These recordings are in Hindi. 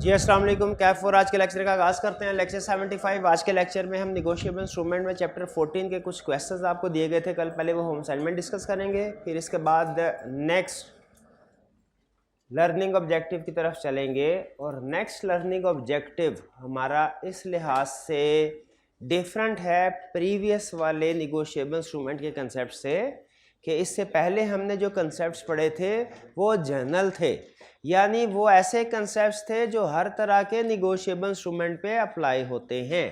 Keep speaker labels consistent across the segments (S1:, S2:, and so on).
S1: जी अस्सलाम वालेकुम। कैफ और आज के लेक्चर का आगाज़ करते हैं। लेक्चर 75। आज के लेक्चर में हम निगोशिएबल इंस्ट्रूमेंट में चैप्टर 14 के कुछ क्वेश्चंस आपको दिए गए थे कल, पहले वो होम असाइनमेंट डिस्कस करेंगे, फिर इसके बाद नेक्स्ट लर्निंग ऑब्जेक्टिव की तरफ चलेंगे। और नेक्स्ट लर्निंग ऑब्जेक्टिव हमारा इस लिहाज से डिफरेंट है प्रीवियस वाले निगोशिएबल इंस्ट्रूमेंट के कंसेप्ट से कि इससे पहले हमने जो कंसेप्ट्स पढ़े थे वो जनरल थे, यानी वो ऐसे कंसेप्ट्स थे जो हर तरह के निगोशिएबल इंस्ट्रूमेंट पे अप्लाई होते हैं।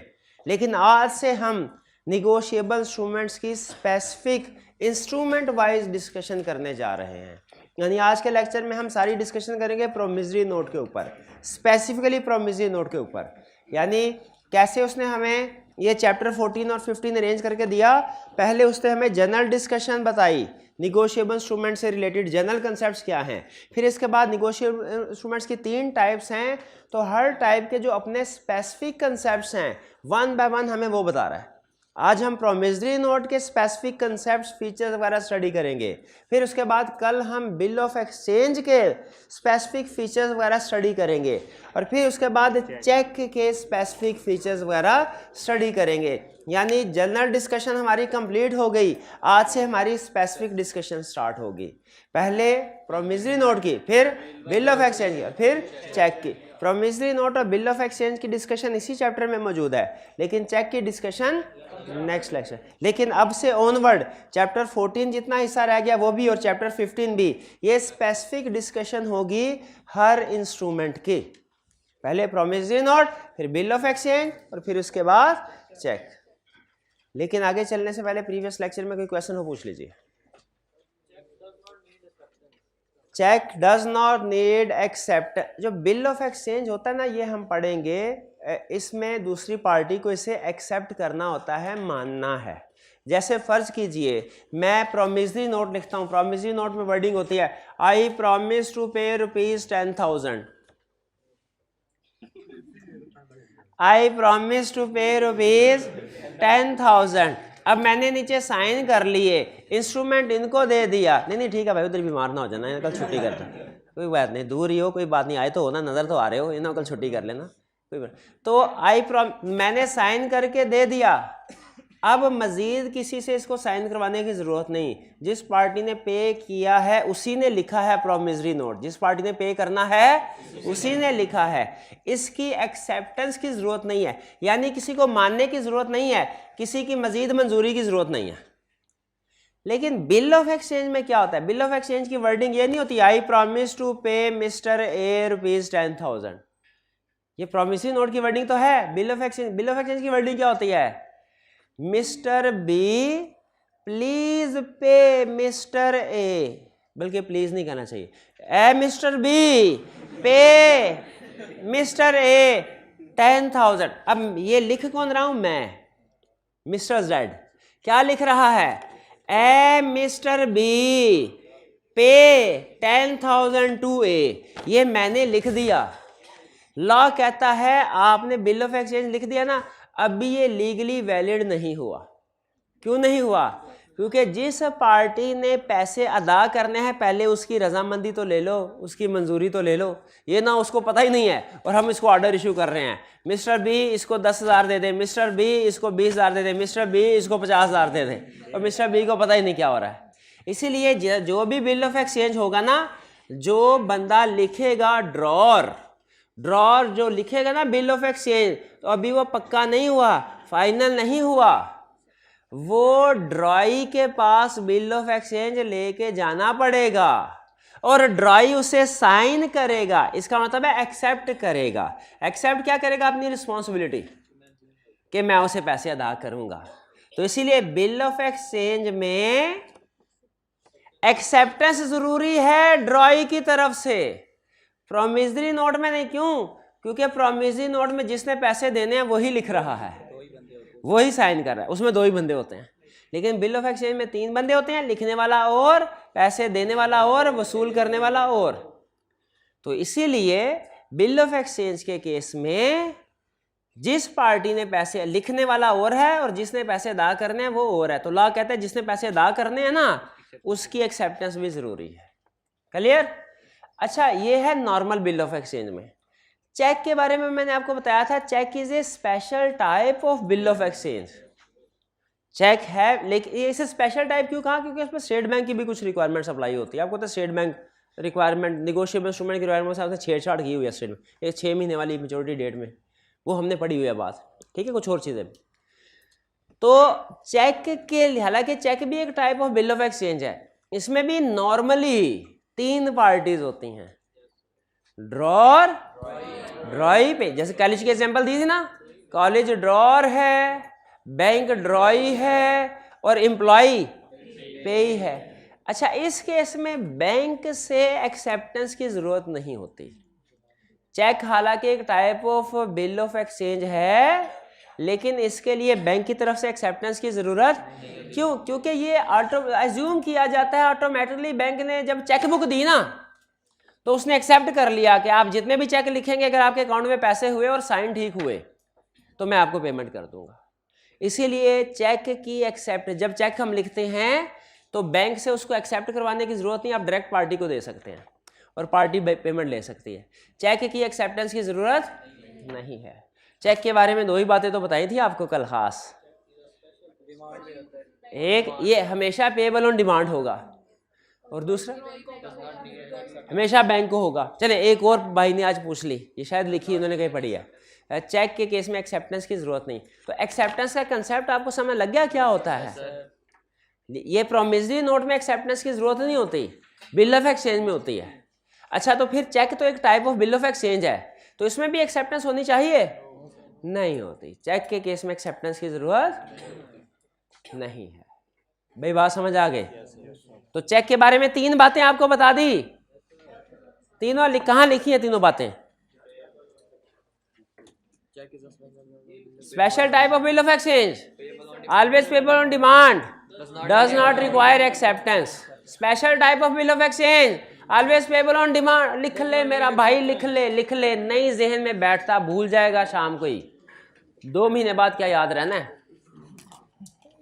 S1: लेकिन आज से हम निगोशिएबल इंस्ट्रूमेंट्स की स्पेसिफिक इंस्ट्रूमेंट वाइज डिस्कशन करने जा रहे हैं। यानी आज के लेक्चर में हम सारी डिस्कशन करेंगे प्रोमिसरी नोट के ऊपर, स्पेसिफिकली प्रोमिसरी नोट के ऊपर, यानी कैसे उसने हमें ये चैप्टर 14 और 15 अरेंज करके दिया। पहले उसने हमें जनरल डिस्कशन बताई, निगोशिएबल इंस्ट्रूमेंट से रिलेटेड जनरल कंसेप्ट्स क्या हैं। फिर इसके बाद निगोशिएबल इंस्ट्रूमेंट्स की 3 टाइप्स हैं, तो हर टाइप के जो अपने स्पेसिफिक कंसेप्ट्स हैं वन बाय वन हमें वो बता रहा है। आज हम प्रोमिसरी नोट के स्पेसिफिक कंसेप्ट्स, फीचर्स वगैरह स्टडी करेंगे। फिर उसके बाद कल हम बिल ऑफ एक्सचेंज के स्पेसिफिक फीचर्स वगैरह स्टडी करेंगे, और फिर उसके बाद चेक के स्पेसिफिक फीचर्स वगैरह स्टडी करेंगे। यानी जनरल डिस्कशन हमारी कंप्लीट हो गई। आज से हमारी स्पेसिफिक डिस्कशन स्टार्ट होगी। पहले प्रोमिसरी नोट की, फिर बिल ऑफ एक्सचेंज की, फिर चेक की। प्रोमिसरी नोट और बिल ऑफ एक्सचेंज की डिस्कशन इसी चैप्टर में मौजूद है, लेकिन चेक की डिस्कशन नेक्स्ट लेक्चर। लेकिन अब से ऑनवर्ड चैप्टर 14 जितना हिस्सा रह गया वो भी, और चैप्टर 15 भी, ये स्पेसिफिक डिस्कशन होगी हर इंस्ट्रूमेंट की। पहले प्रोमिसरी नोट, फिर बिल ऑफ एक्सचेंज, और फिर उसके बाद चेक। लेकिन आगे चलने से पहले प्रीवियस लेक्चर में कोई क्वेश्चन हो पूछ लीजिए। Cheque does not need accept. जो बिल ऑफ एक्सचेंज होता है ना, ये हम पढ़ेंगे, इसमें दूसरी पार्टी को इसे एक्सेप्ट करना होता है, मानना है। जैसे फर्ज कीजिए मैं प्रोमिसरी नोट लिखता हूं, प्रोमिसरी नोट में वर्डिंग होती है आई प्रॉमिस टू पे ₹10,000, आई प्रॉमिस टू पे ₹10,000। अब मैंने नीचे साइन कर लिए, इंस्ट्रूमेंट इनको दे दिया। नहीं ठीक है भाई, उधर बीमार ना हो जाना, कल छुट्टी करता, कोई बात नहीं, दूर ही हो, कोई बात नहीं, आए तो हो ना, नज़र तो आ रहे हो, इन्होंने कल छुट्टी कर लेना, कोई बात। तो मैंने साइन करके दे दिया। अब मजीद किसी से इसको साइन करवाने की ज़रूरत नहीं। जिस पार्टी ने पे किया है उसी ने लिखा है प्रोमिसरी नोट, जिस पार्टी ने पे करना है उसी ने लिखा है। इसकी एक्सेप्टेंस की ज़रूरत नहीं है, यानी किसी को मानने की ज़रूरत नहीं है, किसी की मजीद मंजूरी की ज़रूरत नहीं है। लेकिन बिल ऑफ एक्सचेंज में क्या होता है? बिल ऑफ एक्सचेंज की वर्डिंग ये नहीं होती I promise to pay mister A ₹10,000। ये प्रोमिसरी नोट की वर्डिंग तो है। बिल ऑफ एक्सचेंज की वर्डिंग क्या होती है? Mister B please pay mister A, बल्कि प्लीज नहीं कहना चाहिए, A mister B pay mister A 10,000। अब ये लिख कौन रहा हूं मैं? Mister Z. क्या लिख रहा है? ए मिस्टर बी पे 10,000 टू ए, ये मैंने लिख दिया। लॉ कहता है आपने बिल ऑफ एक्सचेंज लिख दिया ना, अब भी ये लीगली वैलिड नहीं हुआ। क्यों नहीं हुआ? क्योंकि जिस पार्टी ने पैसे अदा करने हैं पहले उसकी रजामंदी तो ले लो, उसकी मंजूरी तो ले लो। ये ना उसको पता ही नहीं है और हम इसको ऑर्डर इशू कर रहे हैं, मिस्टर बी इसको 10,000 दे दे, मिस्टर बी इसको 20,000 दे दे, मिस्टर बी इसको 50,000 दे दे, और मिस्टर बी को पता ही नहीं क्या हो रहा है। इसीलिए जो भी बिल ऑफ एक्सचेंज होगा ना, जो बंदा लिखेगा ड्रॉर जो लिखेगा ना बिल ऑफ एक्सचेंज, तो अभी वो पक्का नहीं हुआ, फाइनल नहीं हुआ, वो ड्रॉई के पास बिल ऑफ एक्सचेंज लेके जाना पड़ेगा और ड्रॉई उसे साइन करेगा। इसका मतलब है एक्सेप्ट करेगा। एक्सेप्ट क्या करेगा? अपनी रिस्पॉन्सिबिलिटी कि मैं उसे पैसे अदा करूंगा। तो इसीलिए बिल ऑफ एक्सचेंज में एक्सेप्टेंस जरूरी है ड्रॉई की तरफ से, प्रोमिसरी नोट में नहीं। क्यों? क्योंकि प्रोमिसरी नोट में जिसने पैसे देने हैं वही लिख रहा है, वही साइन कर रहा है, उसमें 2 ही बंदे होते हैं। लेकिन बिल ऑफ एक्सचेंज में 3 बंदे होते हैं, लिखने वाला और, पैसे देने वाला और, वसूल करने वाला और। तो इसीलिए बिल ऑफ एक्सचेंज के केस में जिस पार्टी ने पैसे, लिखने वाला और है और जिसने पैसे अदा करने हैं वो और है। तो लॉ कहता है जिसने पैसे अदा करने हैं ना उसकी एक्सेप्टेंस भी जरूरी है। क्लियर? अच्छा, ये है नॉर्मल बिल ऑफ एक्सचेंज में। चेक के बारे में मैंने आपको बताया था, cheque is a special type of bill of exchange. Cheque है, लेकिन ये इसे स्पेशल टाइप क्यों कहा? क्योंकि इसमें स्टेट बैंक की भी कुछ रिक्वायरमेंट्स अप्लाई होती है। आपको तो state bank requirement, negotiable instrument की रिक्वायरमेंट से छेड़छाड़ की हुई है स्टेट में, ये 6 महीने वाली मेच्योरिटी डेट में, वो हमने पढ़ी हुई है बात, ठीक है। कुछ और चीज़ें तो चेक के, हालांकि चेक भी एक type of bill of exchange है, इसमें भी नॉर्मली 3 पार्टीज होती हैं, ड्रॉर, ड्रॉई पे, जैसे कॉलेज की एग्जांपल दी थी ना, कॉलेज ड्रॉर है, बैंक ड्रॉई है और एम्प्लॉय पेई है। अच्छा, इस केस में बैंक से एक्सेप्टेंस की जरूरत नहीं होती। चेक हालांकि एक type of bill of exchange है, लेकिन इसके लिए बैंक की तरफ से एक्सेप्टेंस की जरूरत क्यों? क्योंकि ये एज्यूम किया जाता है ऑटोमेटिकली, बैंक ने जब चेक बुक दी ना तो उसने एक्सेप्ट कर लिया कि आप जितने भी चेक लिखेंगे, अगर आपके अकाउंट में पैसे हुए और साइन ठीक हुए तो मैं आपको पेमेंट कर दूंगा। इसीलिए चेक की एक्सेप्ट, जब चेक हम लिखते हैं तो बैंक से उसको एक्सेप्ट करवाने की जरूरत नहीं, आप डायरेक्ट पार्टी को दे सकते हैं और पार्टी पेमेंट ले सकती है। चेक की एक्सेप्टेंस की जरूरत नहीं है। चेक के बारे में 2 ही बातें तो बताई थी आपको कल खास, एक ये हमेशा पेएबल ऑन डिमांड होगा और दूसरा हमेशा बैंक को होगा। चले, एक और भाई ने आज पूछ ली, ये शायद लिखी इन्होंने कहीं पढ़ी है, चेक के केस में एक्सेप्टेंस की जरूरत नहीं। तो एक्सेप्टेंस का कंसेप्ट आपको समझ लग गया क्या होता है? ये प्रोमिसरी नोट में एक्सेप्टेंस की जरूरत नहीं होती, बिल ऑफ एक्सचेंज में होती है। अच्छा, तो फिर चेक तो एक type of bill of exchange है, तो इसमें भी एक्सेप्टेंस होनी चाहिए? नहीं होती। चेक के केस में एक्सेप्टेंस की जरूरत नहीं है। भाई बात समझ आ गई? तो चेक के बारे में 3 बातें आपको बता दी, तीनों कहाँ लिखी है तीनों बातें? Special type of bill of exchange, always payable on demand, does not require acceptance. Special type of bill of exchange, always payable on demand. लिख ले मेरा भाई, लिख ले, नहीं जहन में बैठता, भूल जाएगा शाम को ही, 2 महीने बाद क्या याद रहना है।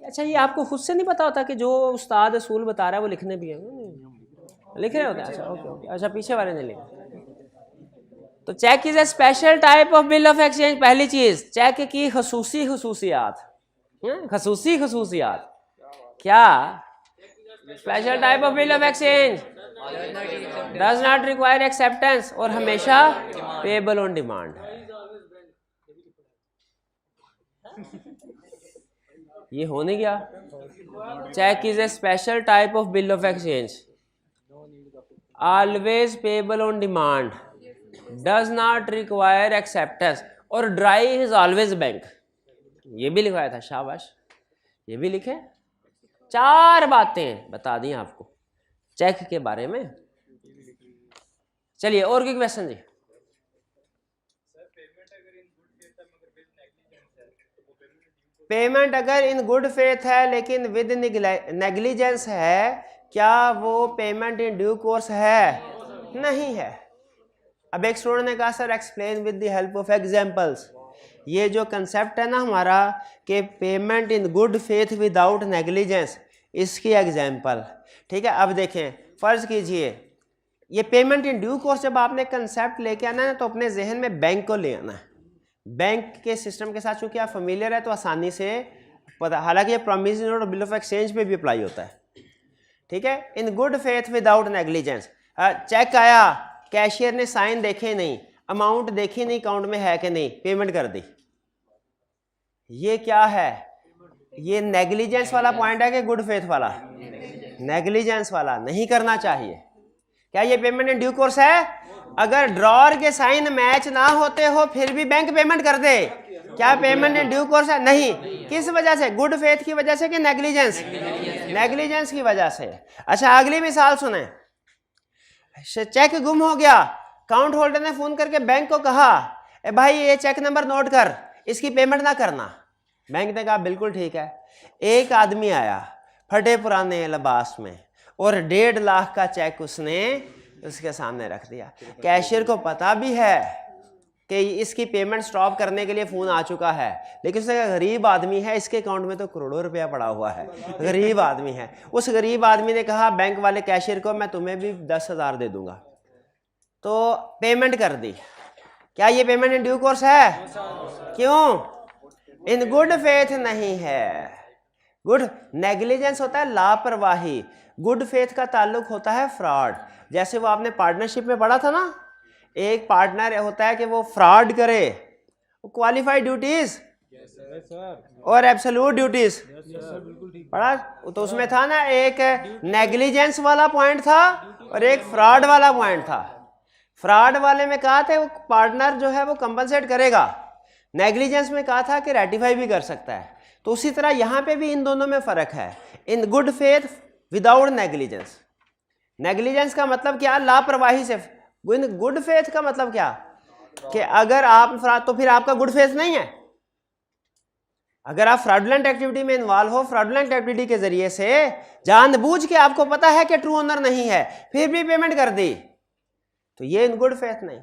S1: अच्छा, ये आपको खुद से नहीं पता होता कि जो उस्ताद असूल बता रहा है वो लिखने भी है, लिख रहे होते हैं? अच्छा, ओके। अच्छा, पीछे वाले ने लिखा। तो cheque is a special type of bill of exchange. पहली चीज, चेक की खसूसियात, खसूसियात क्या? Special type of bill of exchange, does not require acceptance और हमेशा पेएबल ऑन डिमांड। ये होने गया। Cheque is a special type of bill of exchange, always payable on demand, does not require acceptance और ड्राई इज ऑलवेज बैंक। ये भी लिखवाया था, शाबाश, ये भी लिखे। 4 बातें बता दी आपको चेक के बारे में। चलिए और कोई क्वेश्चन जी? पेमेंट अगर इन गुड फेथ है लेकिन विद नेग्लिजेंस है, क्या वो पेमेंट इन ड्यू कोर्स है? नहीं है। अब एक स्टूडेंट ने कहा sir explain with the help of examples. ये जो कंसेप्ट है ना हमारा कि payment in good faith without negligence, इसकी एग्जांपल, ठीक है। अब देखें, फर्ज कीजिए ये पेमेंट इन ड्यू कोर्स जब आपने कंसेप्ट लेके आना है तो अपने जहन में बैंक को ले आना है। बैंक के सिस्टम के साथ चूंकि आप फेमिलियर है तो आसानी से पता, हालांकि ये प्रॉमिसरी नोट और बिल ऑफ एक्सचेंज पे भी अप्लाई होता है, ठीक है। In good faith without negligence, cheque आया, कैशियर ने साइन देखे नहीं, अमाउंट देखी नहीं अकाउंट में है कि नहीं, पेमेंट कर दी। ये क्या है? ये नेग्लिजेंस वाला पॉइंट है कि गुड फेथ वाला? नेग्लिजेंस वाला। नहीं करना चाहिए। क्या ये पेमेंट इन ड्यू कोर्स है? अगर ड्रॉर के साइन मैच ना होते हो फिर भी बैंक पेमेंट कर दे, क्या पेमेंट इन ड्यू कोर्स है? नहीं। किस वजह से? गुड फेथ की वजह से कि नेग्लिजेंस? नेग्लिजेंस की वजह से। अच्छा, अगली मिसाल सुने। चेक गुम हो गया, अकाउंट होल्डर ने फोन करके बैंक को कहा ए भाई ये चेक नंबर नोट कर, इसकी पेमेंट ना करना। बैंक ने कहा बिल्कुल ठीक है। एक आदमी आया फटे पुराने लिबास में और 1.5 लाख का चेक उसने उसके सामने रख दिया। कैशियर को पता भी है कि इसकी पेमेंट स्टॉप करने के लिए फ़ोन आ चुका है, लेकिन उसने गरीब आदमी है, इसके अकाउंट में तो करोड़ों रुपया पड़ा हुआ है, गरीब आदमी है। उस गरीब आदमी ने कहा बैंक वाले कैशियर को मैं तुम्हें भी 10,000 दे दूंगा, तो पेमेंट कर दी। क्या ये पेमेंट इन ड्यू कोर्स है? क्यों? इन गुड फेथ नहीं है। गुड नेग्लिजेंस होता है लापरवाही, गुड फेथ का ताल्लुक होता है फ्रॉड। जैसे वो आपने पार्टनरशिप में पढ़ा था ना, एक पार्टनर होता है कि वो फ्रॉड करे, क्वालिफाइड ड्यूटीज और एब्सोल्यूट ड्यूटीज पढ़ा। तो उसमें था ना, एक नेग्लिजेंस वाला पॉइंट था और एक फ्रॉड वाला पॉइंट था। फ्रॉड वाले में कहा था वो पार्टनर जो है वो कंपनसेट करेगा, नेग्लिजेंस में कहा था कि रेटिफाई भी कर सकता है। तो उसी तरह यहां पे भी इन दोनों में फर्क है। In good faith without negligence, negligence का मतलब क्या? लापरवाही से। गुड फेथ का मतलब क्या? कि अगर आप तो फिर आपका गुड फेथ नहीं है। अगर आप फ्रॉडुलेंट एक्टिविटी में इन्वॉल्व हो, फ्रॉडुलेंट एक्टिविटी के जरिए से जानबूझ के आपको पता है कि ट्रू ओनर नहीं है, फिर भी पेमेंट कर दी, तो ये इन गुड फेथ नहीं।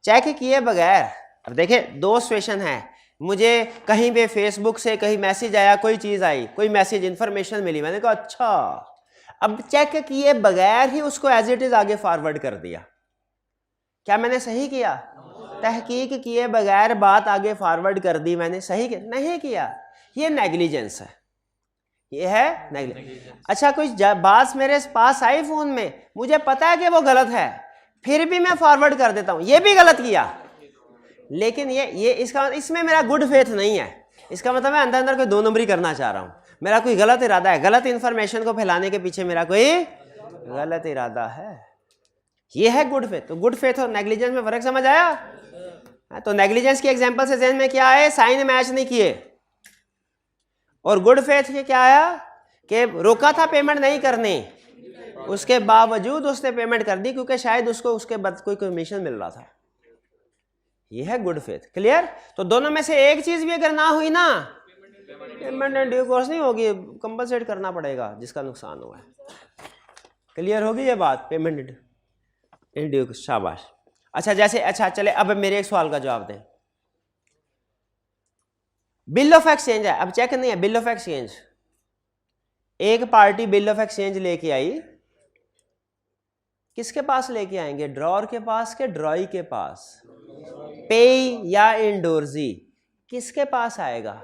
S1: चेक किए बगैर, अब देखें दो सिचुएशन है, मुझे कहीं पे फेसबुक से कहीं मैसेज आया, कोई चीज आई, कोई मैसेज इंफॉर्मेशन मिली, मैंने कहा अच्छा, अब चेक किए बगैर ही उसको एज इट इज आगे फॉरवर्ड कर दिया। क्या मैंने सही किया? तहकीक किए बगैर बात आगे फॉरवर्ड कर दी मैंने, सही किया? नहीं किया, ये नेग्लिजेंस है, ये है नेग्लिजेंस। अच्छा, कोई बात मेरे पास आई फोन में, मुझे पता है कि वो गलत है, फिर भी मैं फॉरवर्ड कर देता हूं, ये भी गलत किया। लेकिन ये इसमें मेरा गुड फेथ नहीं है। इसका मतलब मैं अंदर अंदर कोई दो नंबरी करना चाह रहा हूं, मेरा कोई गलत इरादा है, गलत इंफॉर्मेशन को फैलाने के पीछे मेरा कोई गलत इरादा है। ये है गुड फेथ। तो गुड फेथ और नेग्लिजेंस में फर्क समझ आया? तो नेग्लिजेंस की एग्जांपल से ज़हन में क्या आए? साइन मैच नहीं किए। और गुड फेथ के क्या आया कि रोका था पेमेंट नहीं करने, उसके बावजूद उसने पेमेंट कर दी क्योंकि शायद उसको उसके बाद कोई कमीशन मिल रहा था। ये है गुड फेथ। क्लियर? तो दोनों में से एक चीज भी अगर ना हुई ना, पेमेंट इन ड्यू कोर्स नहीं होगी, कंपनसेट करना पड़ेगा जिसका नुकसान हुआ है। क्लियर होगी ये बात? पेमेंट इन ड्यू, शाबाश। अच्छा, जैसे अच्छा चले, अब मेरे एक सवाल का जवाब दें। बिल ऑफ एक्सचेंज है, अब चेक नहीं है, बिल ऑफ एक्सचेंज। एक पार्टी बिल ऑफ एक्सचेंज लेके आई, किसके पास लेके आएंगे? ड्रॉर के पास के ड्रॉई के पास? पे या इंडोर्जी, किसके पास आएगा?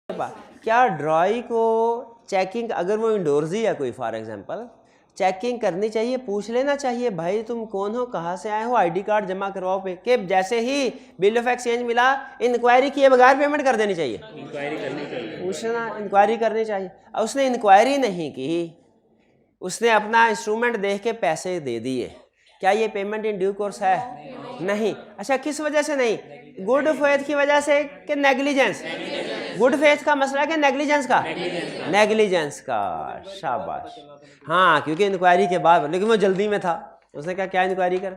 S1: क्या ड्रॉई को चेकिंग, अगर वो इंडोर्जी है कोई फॉर एग्जांपल, चेकिंग करनी चाहिए, पूछ लेना चाहिए भाई तुम कौन हो, कहाँ से आए हो, आईडी कार्ड जमा करवाओ पे, कि जैसे ही बिल ऑफ एक्सचेंज मिला इंक्वायरी किए बगैर पेमेंट कर देनी चाहिए? इंक्वायरी करनी चाहिए, पूछना, इंक्वायरी करनी चाहिए। और उसने इंक्वायरी नहीं की, उसने अपना इंस्ट्रूमेंट देख के पैसे दे दिए, क्या ये पेमेंट इन ड्यू कोर्स है? नहीं। अच्छा, किस वजह से नहीं? गुड फेथ की वजह से कि नेग्लिजेंस? गुड फेथ का मसला कि नेग्लिजेंस का? नेग्लिजेंस का, शाबाश। हाँ, क्योंकि इंक्वायरी के बाद, लेकिन वो जल्दी में था, उसने कहा क्या इंक्वायरी कर।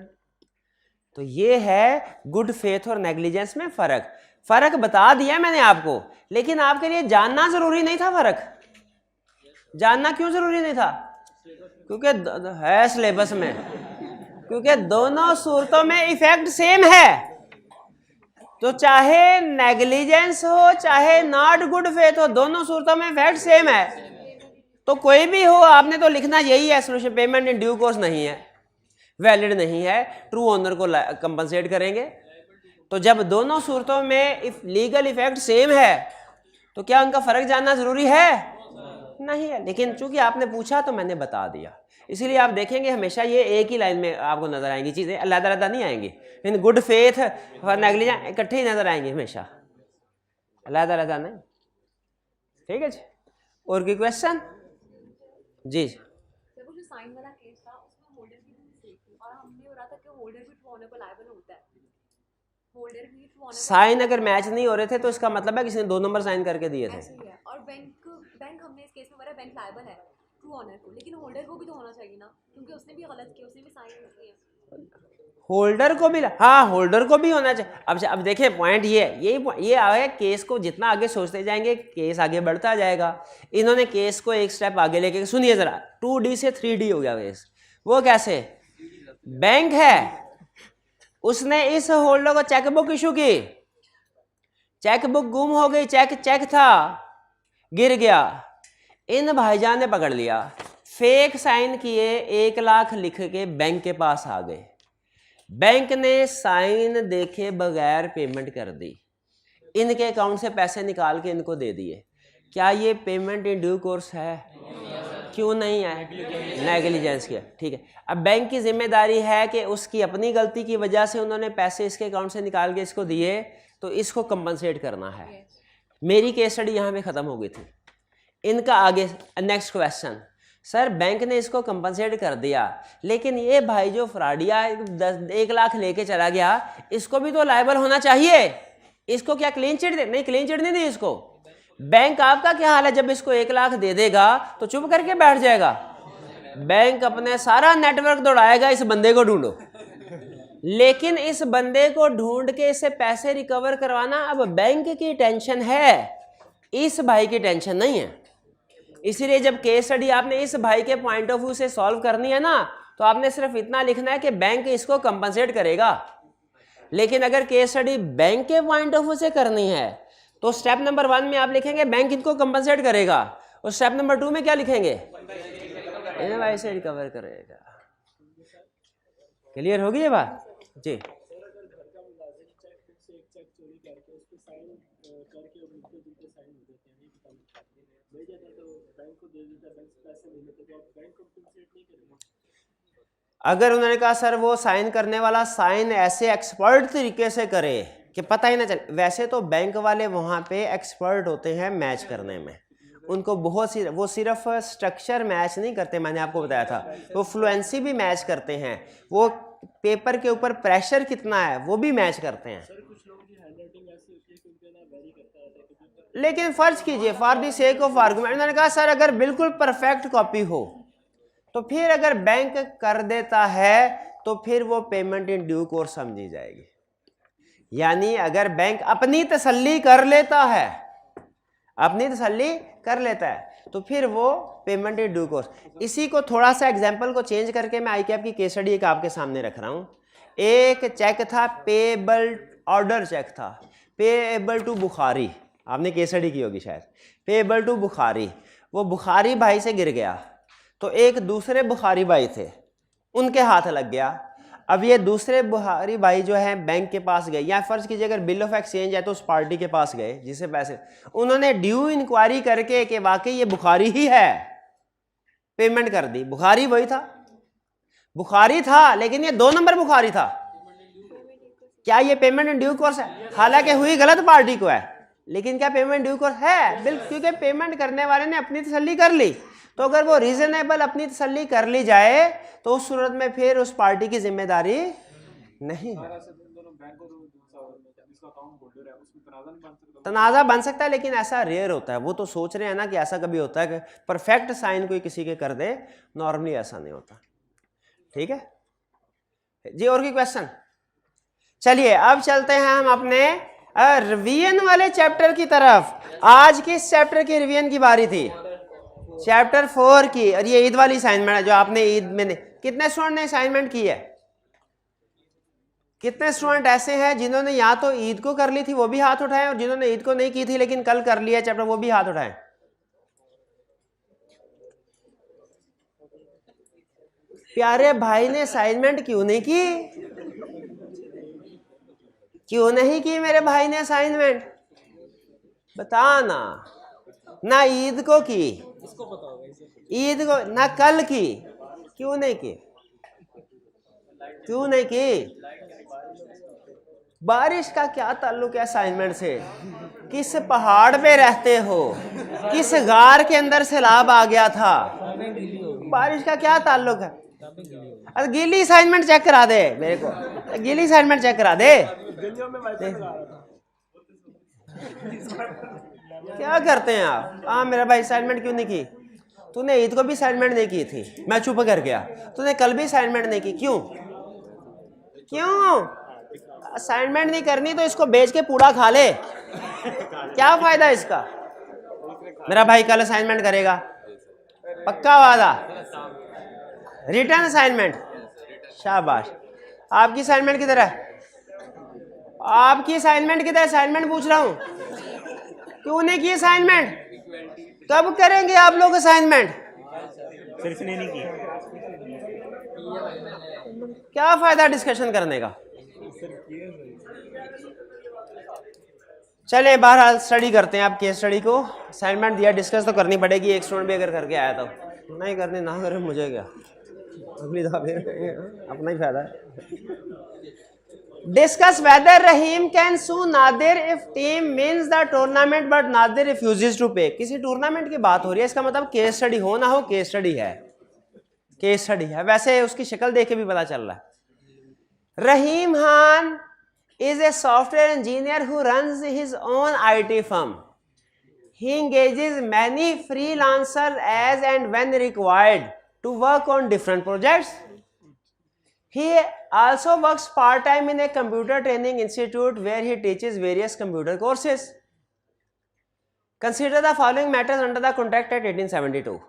S1: तो ये है गुड फेथ और नेग्लिजेंस में फर्क। फर्क बता दिया मैंने आपको, लेकिन आपके लिए जानना जरूरी नहीं था। फर्क जानना क्यों जरूरी नहीं था? क्योंकि है सिलेबस में, क्योंकि दोनों सूरतों में इफेक्ट सेम है। तो चाहे नेग्लिजेंस हो चाहे नॉट गुड फेथ हो, दोनों सूरतों में इफेक्ट सेम है। तो कोई भी हो, आपने तो लिखना यही है solution, payment in due course नहीं है, वैलिड नहीं है, ट्रू ओनर को कंपनसेट करेंगे। तो जब दोनों सूरतों में लीगल इफेक्ट सेम है, तो क्या उनका फर्क जानना जरूरी है? नहीं है। लेकिन चूंकि आपने पूछा तो मैंने बता दिया, इसीलिए आप देखेंगे हमेशा ये एक ही लाइन में आपको नजर आएंगी, चीजें अलग-अलग नहीं आएंगी। इन गुड फेथ और नेग्लिजेंस इकट्ठे ही नजर आएंगे हमेशा, अलग-अलग नहीं। ठीक है जी, और कोई क्वेश्चन? जी,
S2: साइन वाला केस था, उसमें होल्डर की भी मिस्टेक थी और हमने हो रहा था कि होल्डर भी ट्रू ओनर को लायबल होता है। होल्डर भी ट्रू ओनर,
S1: साइन अगर मैच नहीं हो रहे थे तो इसका मतलब है किसी ने 2 नंबर साइन करके दिए थे।
S2: ऐसे ही है। और बैंक हमने इस केस में बोला बैंक लायबल है ट्रू ओनर को, लेकिन होल्डर को भी तो होना चाहिए ना, क्योंकि उसने भी गलत किया, उसने भी साइन किए।
S1: होल्डर को भी, हाँ होल्डर को भी होना चाहिए। अब देखिए पॉइंट ये आगे केस को जितना आगे सोचते जाएंगे केस आगे बढ़ता जाएगा। इन्होंने केस को एक स्टेप आगे लेके, सुनिए जरा, 2D से 3D हो गया केस। वो कैसे? बैंक है, उसने इस होल्डर को चेकबुक इशू की, चेकबुक गुम हो गई, चेक था गिर गया, इन भाईजान ने पकड़ लिया, फेक साइन किए, 1 लाख लिख के बैंक के पास आ गए। बैंक ने साइन देखे बगैर पेमेंट कर दी, इनके अकाउंट से पैसे निकाल के इनको दे दिए, क्या ये पेमेंट इन ड्यू कोर्स है? क्यों नहीं है? नेग्लिजेंस किया, ठीक है। अब बैंक की जिम्मेदारी है कि उसकी अपनी गलती की वजह से उन्होंने पैसे इसके अकाउंट से निकाल के इसको दिए, तो इसको कंपनसेट करना है। मेरी केस स्टडी यहाँ पे ख़त्म हो गई थी। इनका आगे नेक्स्ट क्वेश्चन, सर बैंक ने इसको कंपनसेट कर दिया, लेकिन ये भाई जो फ्रॉडिया 1 लाख लेके चला गया, इसको भी तो लायबल होना चाहिए। इसको क्या क्लीन चिट दे? नहीं, क्लीन चिट नहीं दी इसको। बैंक आपका क्या हाल है, जब इसको 1 लाख दे देगा तो चुप करके बैठ जाएगा? बैंक अपने सारा नेटवर्क दौड़ाएगा, इस बंदे को ढूंढो। लेकिन इस बंदे को ढूंढ के इससे पैसे रिकवर करवाना अब बैंक की टेंशन है, इस भाई की टेंशन नहीं है। इसीलिए जब केस स्टडी आपने इस भाई के पॉइंट ऑफ व्यू से सॉल्व करनी है ना, तो आपने सिर्फ इतना लिखना है कि बैंक इसको कंपनसेट करेगा। लेकिन अगर केस स्टडी बैंक के पॉइंट ऑफ व्यू से करनी है तो स्टेप नंबर 1 में आप लिखेंगे बैंक इनको कंपनसेट करेगा, और स्टेप नंबर 2 में क्या लिखेंगे? इन्हें भाई से रिकवर करेगा। क्लियर होगी ये बात जी? अगर उन्होंने कहा सर वो साइन करने वाला साइन ऐसे एक्सपर्ट तरीके से करे कि पता ही ना चले, वैसे तो बैंक वाले वहाँ पे एक्सपर्ट होते हैं मैच करने में, उनको बहुत सी, वो सिर्फ स्ट्रक्चर मैच नहीं करते, मैंने आपको बताया था, वो फ्लुएंसी भी मैच करते हैं, वो पेपर के ऊपर प्रेशर कितना है वो भी मैच करते हैं। लेकिन फर्ज कीजिए for the sake of argument, उन्होंने कहा सर अगर बिल्कुल परफेक्ट कॉपी हो तो फिर अगर बैंक कर देता है तो फिर वो पेमेंट इन ड्यू कोर्स समझी जाएगी। यानी अगर बैंक अपनी तसल्ली कर लेता है, अपनी तसल्ली कर लेता है, तो फिर वो पेमेंट इन ड्यू कोर्स। इसी को थोड़ा सा एग्जांपल को चेंज करके मैं आईकैप की केस स्टडी एक आपके सामने रख रहा हूँ। एक चेक था, पेएबल ऑर्डर चेक था, पेएबल टू बुखारी, आपने केस स्टडी की होगी शायद, पेएबल टू बुखारी। वो बुखारी भाई से गिर गया तो एक दूसरे बुखारी भाई थे, उनके हाथ लग गया। अब ये दूसरे बुखारी भाई जो है बैंक के पास गए, या फर्ज कीजिए अगर बिल ऑफ एक्सचेंज है तो उस पार्टी के पास गए जिसे पैसे, उन्होंने ड्यू इंक्वायरी करके कि वाकई ये बुखारी ही है, पेमेंट कर दी। बुखारी वही था, बुखारी था, लेकिन ये 2 नंबर बुखारी था। क्या ये पेमेंट इन ड्यू कोर्स है? हालांकि हुई गलत पार्टी को है, लेकिन क्या पेमेंट ड्यू कोर्स है? बिल्कुल, क्योंकि पेमेंट करने वाले ने अपनी तसल्ली कर ली। तो अगर वो रीजनेबल अपनी तसल्ली कर ली जाए तो उस सूरत में फिर उस पार्टी की जिम्मेदारी नहीं है। तनाज़ा बन सकता है, लेकिन ऐसा रेयर होता है। वो तो सोच रहे हैं ना कि ऐसा कभी होता है कि परफेक्ट साइन कोई किसी के कर दे, नॉर्मली ऐसा नहीं होता। ठीक है जी, और कोई क्वेश्चन? चलिए अब चलते हैं हम अपने रिवीजन वाले चैप्टर की तरफ। आज किस चैप्टर की रिवीजन की बारी थी? चैप्टर 4 की। और ये ईद वाली असाइनमेंट है जो आपने ईद में कितने स्टूडेंट ने असाइनमेंट की है? कितने स्टूडेंट ऐसे हैं जिन्होंने या तो ईद को कर ली थी वो भी हाथ उठाएं, और जिन्होंने ईद को नहीं की थी लेकिन कल कर लिया चैप्टर वो भी हाथ उठाएं। प्यारे भाई ने असाइनमेंट क्यों नहीं की? क्यों नहीं की मेरे भाई ने असाइनमेंट? बताना। ना ईद को की, ईद को ना कल की, क्यों नहीं की? क्यों नहीं की? बारिश का क्या ताल्लुक है असाइनमेंट से? किस पहाड़ पे रहते हो? किस गार के अंदर सैलाब आ गया था? बारिश का क्या ताल्लुक है? अरे गीली असाइनमेंट चेक करा दे मेरे को, गीली असाइनमेंट चेक करा दे। क्या करते हैं आप? हाँ मेरा भाई असाइनमेंट क्यों नहीं की? तूने ईद को भी असाइनमेंट नहीं की थी, मैं चुप कर गया। तूने कल भी असाइनमेंट नहीं की, क्यों? क्यों असाइनमेंट नहीं करनी तो इसको बेच के पूरा खा ले, क्या फायदा इसका? मेरा भाई कल असाइनमेंट करेगा, पक्का वादा? रिटर्न असाइनमेंट, शाबाश। आपकी असाइनमेंट किधर है? आपकी असाइनमेंट किधर है? असाइनमेंट पूछ रहा हूं, क्यों नहीं की असाइनमेंट? कब करेंगे आप लोग असाइनमेंट?
S3: सिर्फ नहीं की।
S1: क्या फायदा डिस्कशन करने का। चले बहरहाल स्टडी करते हैं आप केस स्टडी को। असाइनमेंट दिया, डिस्कस तो करनी पड़ेगी, एक स्टूडेंट भी अगर करके आया तो, नहीं करने ना करे मुझे क्या, अगली दफा फिर अपना ही फायदा है। Discuss whether Rahim can sue Nadir if team means the tournament but Nadir refuses to pay. किसी टूर्नामेंट की बात हो रही है, इसका मतलब केस स्टडी हो ना हो, केस स्टडी है, केस स्टडी है। वैसे उसकी शक्ल देख के भी पता चल रहा है। रहीम Khan is a software engineer who runs his own IT firm. He engages many freelancers as and when required to work on different projects. He also works part-time in a computer training institute where he teaches various computer courses. Consider the following matters under the contract at 1872.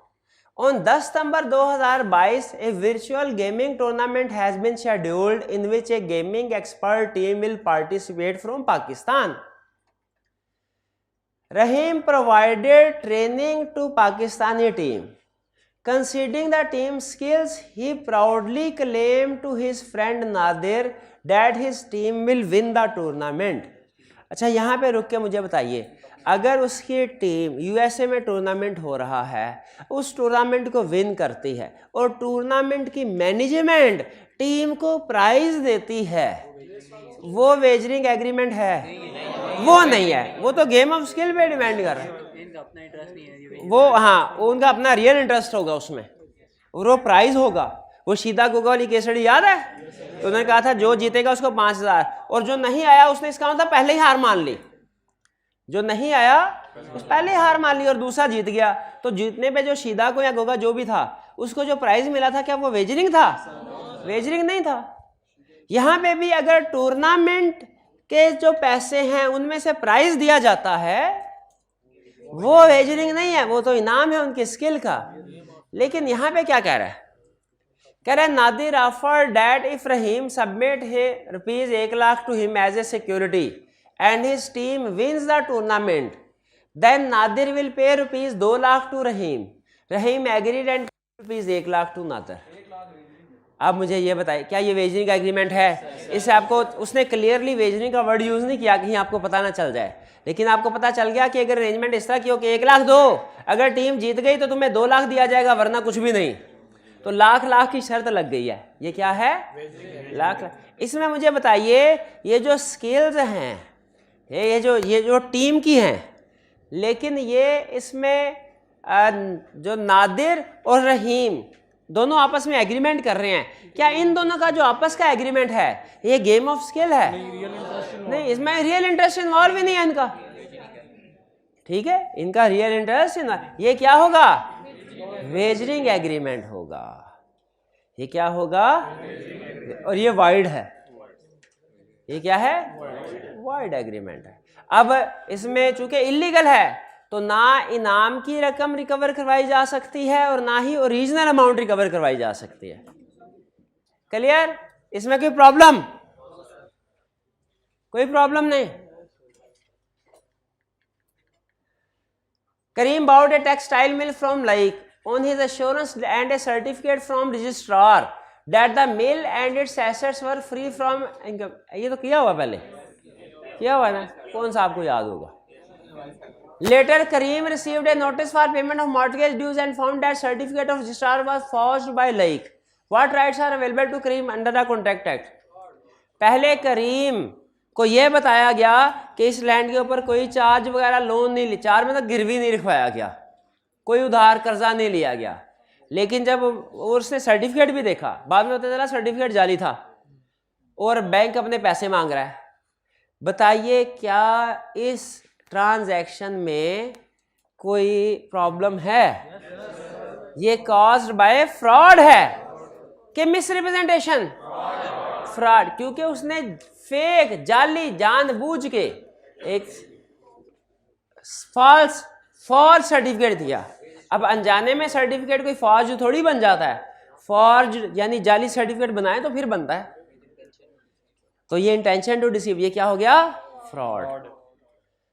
S1: On 10 September 2022, a virtual gaming tournament has been scheduled in which a gaming expert team will participate from Pakistan. Rahim provided training to Pakistani team. Considering the team's skills, he proudly claimed to his friend Nadir that his team will win the tournament. अच्छा, यहाँ पे रुक के मुझे बताइए, अगर उसकी टीम यूएसए में टूर्नामेंट हो रहा है, उस टूर्नामेंट को विन करती है और टूर्नामेंट की मैनेजमेंट टीम को प्राइज देती है, वो वेजरिंग एग्रीमेंट है? वो नहीं है, वो तो गेम ऑफ स्किल पे डिपेंड कर रहा है। वो हाँ, उनका अपना रियल इंटरेस्ट होगा उसमें, और वो प्राइज होगा। वो शीदा गोगा वाली केस स्टडी याद है? तो उन्होंने कहा था जो जीतेगा उसको 5,000, और जो नहीं आया उसने इसका मतलब पहले ही हार मान ली। जो नहीं आया उस पहले हार मान ली और दूसरा जीत गया। तो जीतने पे जो शीदा को या गोगा जो भी था उसको जो प्राइज मिला था, क्या वो वेजरिंग था? वेजरिंग नहीं था। यहां पे भी अगर टूर्नामेंट के जो पैसे हैं उनमें से प्राइज दिया जाता है, वो वेजरिंग नहीं है, वो तो इनाम है उनके स्किल का। लेकिन यहां पे क्या कह रहा है? कह रहा है Nadir offered that if Rahim submit rupees 1 lakh to him as a security and his team wins the tournament, then Nadir will pay rupees 2 lakh to Rahim. Rahim agreed and rupees 1 lakh to Nadir. अब मुझे ये बताइए, क्या ये वेजरिंग का एग्रीमेंट है? इससे आपको, उसने क्लियरली वेजरिंग का वर्ड यूज नहीं किया, कहीं आपको पता ना चल जाए, लेकिन आपको पता चल गया कि अगर अरेंजमेंट इस तरह की हो कि 1 लाख दो, अगर टीम जीत गई तो तुम्हें 2 लाख दिया जाएगा, वरना कुछ भी नहीं। तो लाख की शर्त लग गई है। ये क्या है? लाख। इसमें मुझे बताइए, ये जो स्किल्स हैं, ये जो टीम की हैं, लेकिन ये इसमें जो नादिर और रहीम दोनों आपस में एग्रीमेंट कर रहे हैं, क्या इन दोनों का जो आपस का एग्रीमेंट है ये गेम ऑफ स्किल है? नहीं, इसमें रियल इंटरेस्ट इन्वॉल्व ही नहीं है इनका। ठीक है, इनका रियल इंटरेस्ट ये क्या होगा? वेजरिंग एग्रीमेंट होगा। ये क्या होगा? और ये वाइड है। ये क्या है? वाइड एग्रीमेंट है। अब इसमें चूंकि इलीगल है तो ना इनाम की रकम रिकवर करवाई जा सकती है और ना ही ओरिजिनल अमाउंट रिकवर करवाई जा सकती है। क्लियर? इसमें कोई प्रॉब्लम? कोई प्रॉब्लम नहीं। करीम bought a textile mill from Laik on his assurance and a certificate from registrar that the mill and its assets were free from income. ये तो किया हुआ, पहले किया हुआ ना, कौन सा आपको याद होगा? Later, Kareem received a notice for payment of mortgage dues and found that certificate of registrar was forged by Laik. What rights are available to Kareem under the Contract Act? पहले करीम को यह बताया गया कि इस लैंड के ऊपर कोई चार्ज वगैरह लोन नहीं लिया, चार्ज में तो गिरवी नहीं रखवाया गया, कोई उधार कर्जा नहीं लिया गया। लेकिन जब उसने सर्टिफिकेट भी देखा, बाद में पता चला सर्टिफिकेट जाली था और बैंक अपने पैसे मांग रहा है। बताइए क्या इस ट्रांजैक्शन में कोई प्रॉब्लम है? ये कॉज्ड बाय फ्रॉड है कि मिसरिप्रेजेंटेशन? फ्रॉड, क्योंकि उसने फेक, जाली, जानबूझ के एक फॉल्स सर्टिफिकेट दिया। अब अनजाने में सर्टिफिकेट कोई फॉर्ज थोड़ी बन जाता है। फॉर्ज यानी जाली सर्टिफिकेट बनाए तो फिर बनता है। तो ये इंटेंशन टू डिसीव, ये क्या हो गया? फ्रॉड।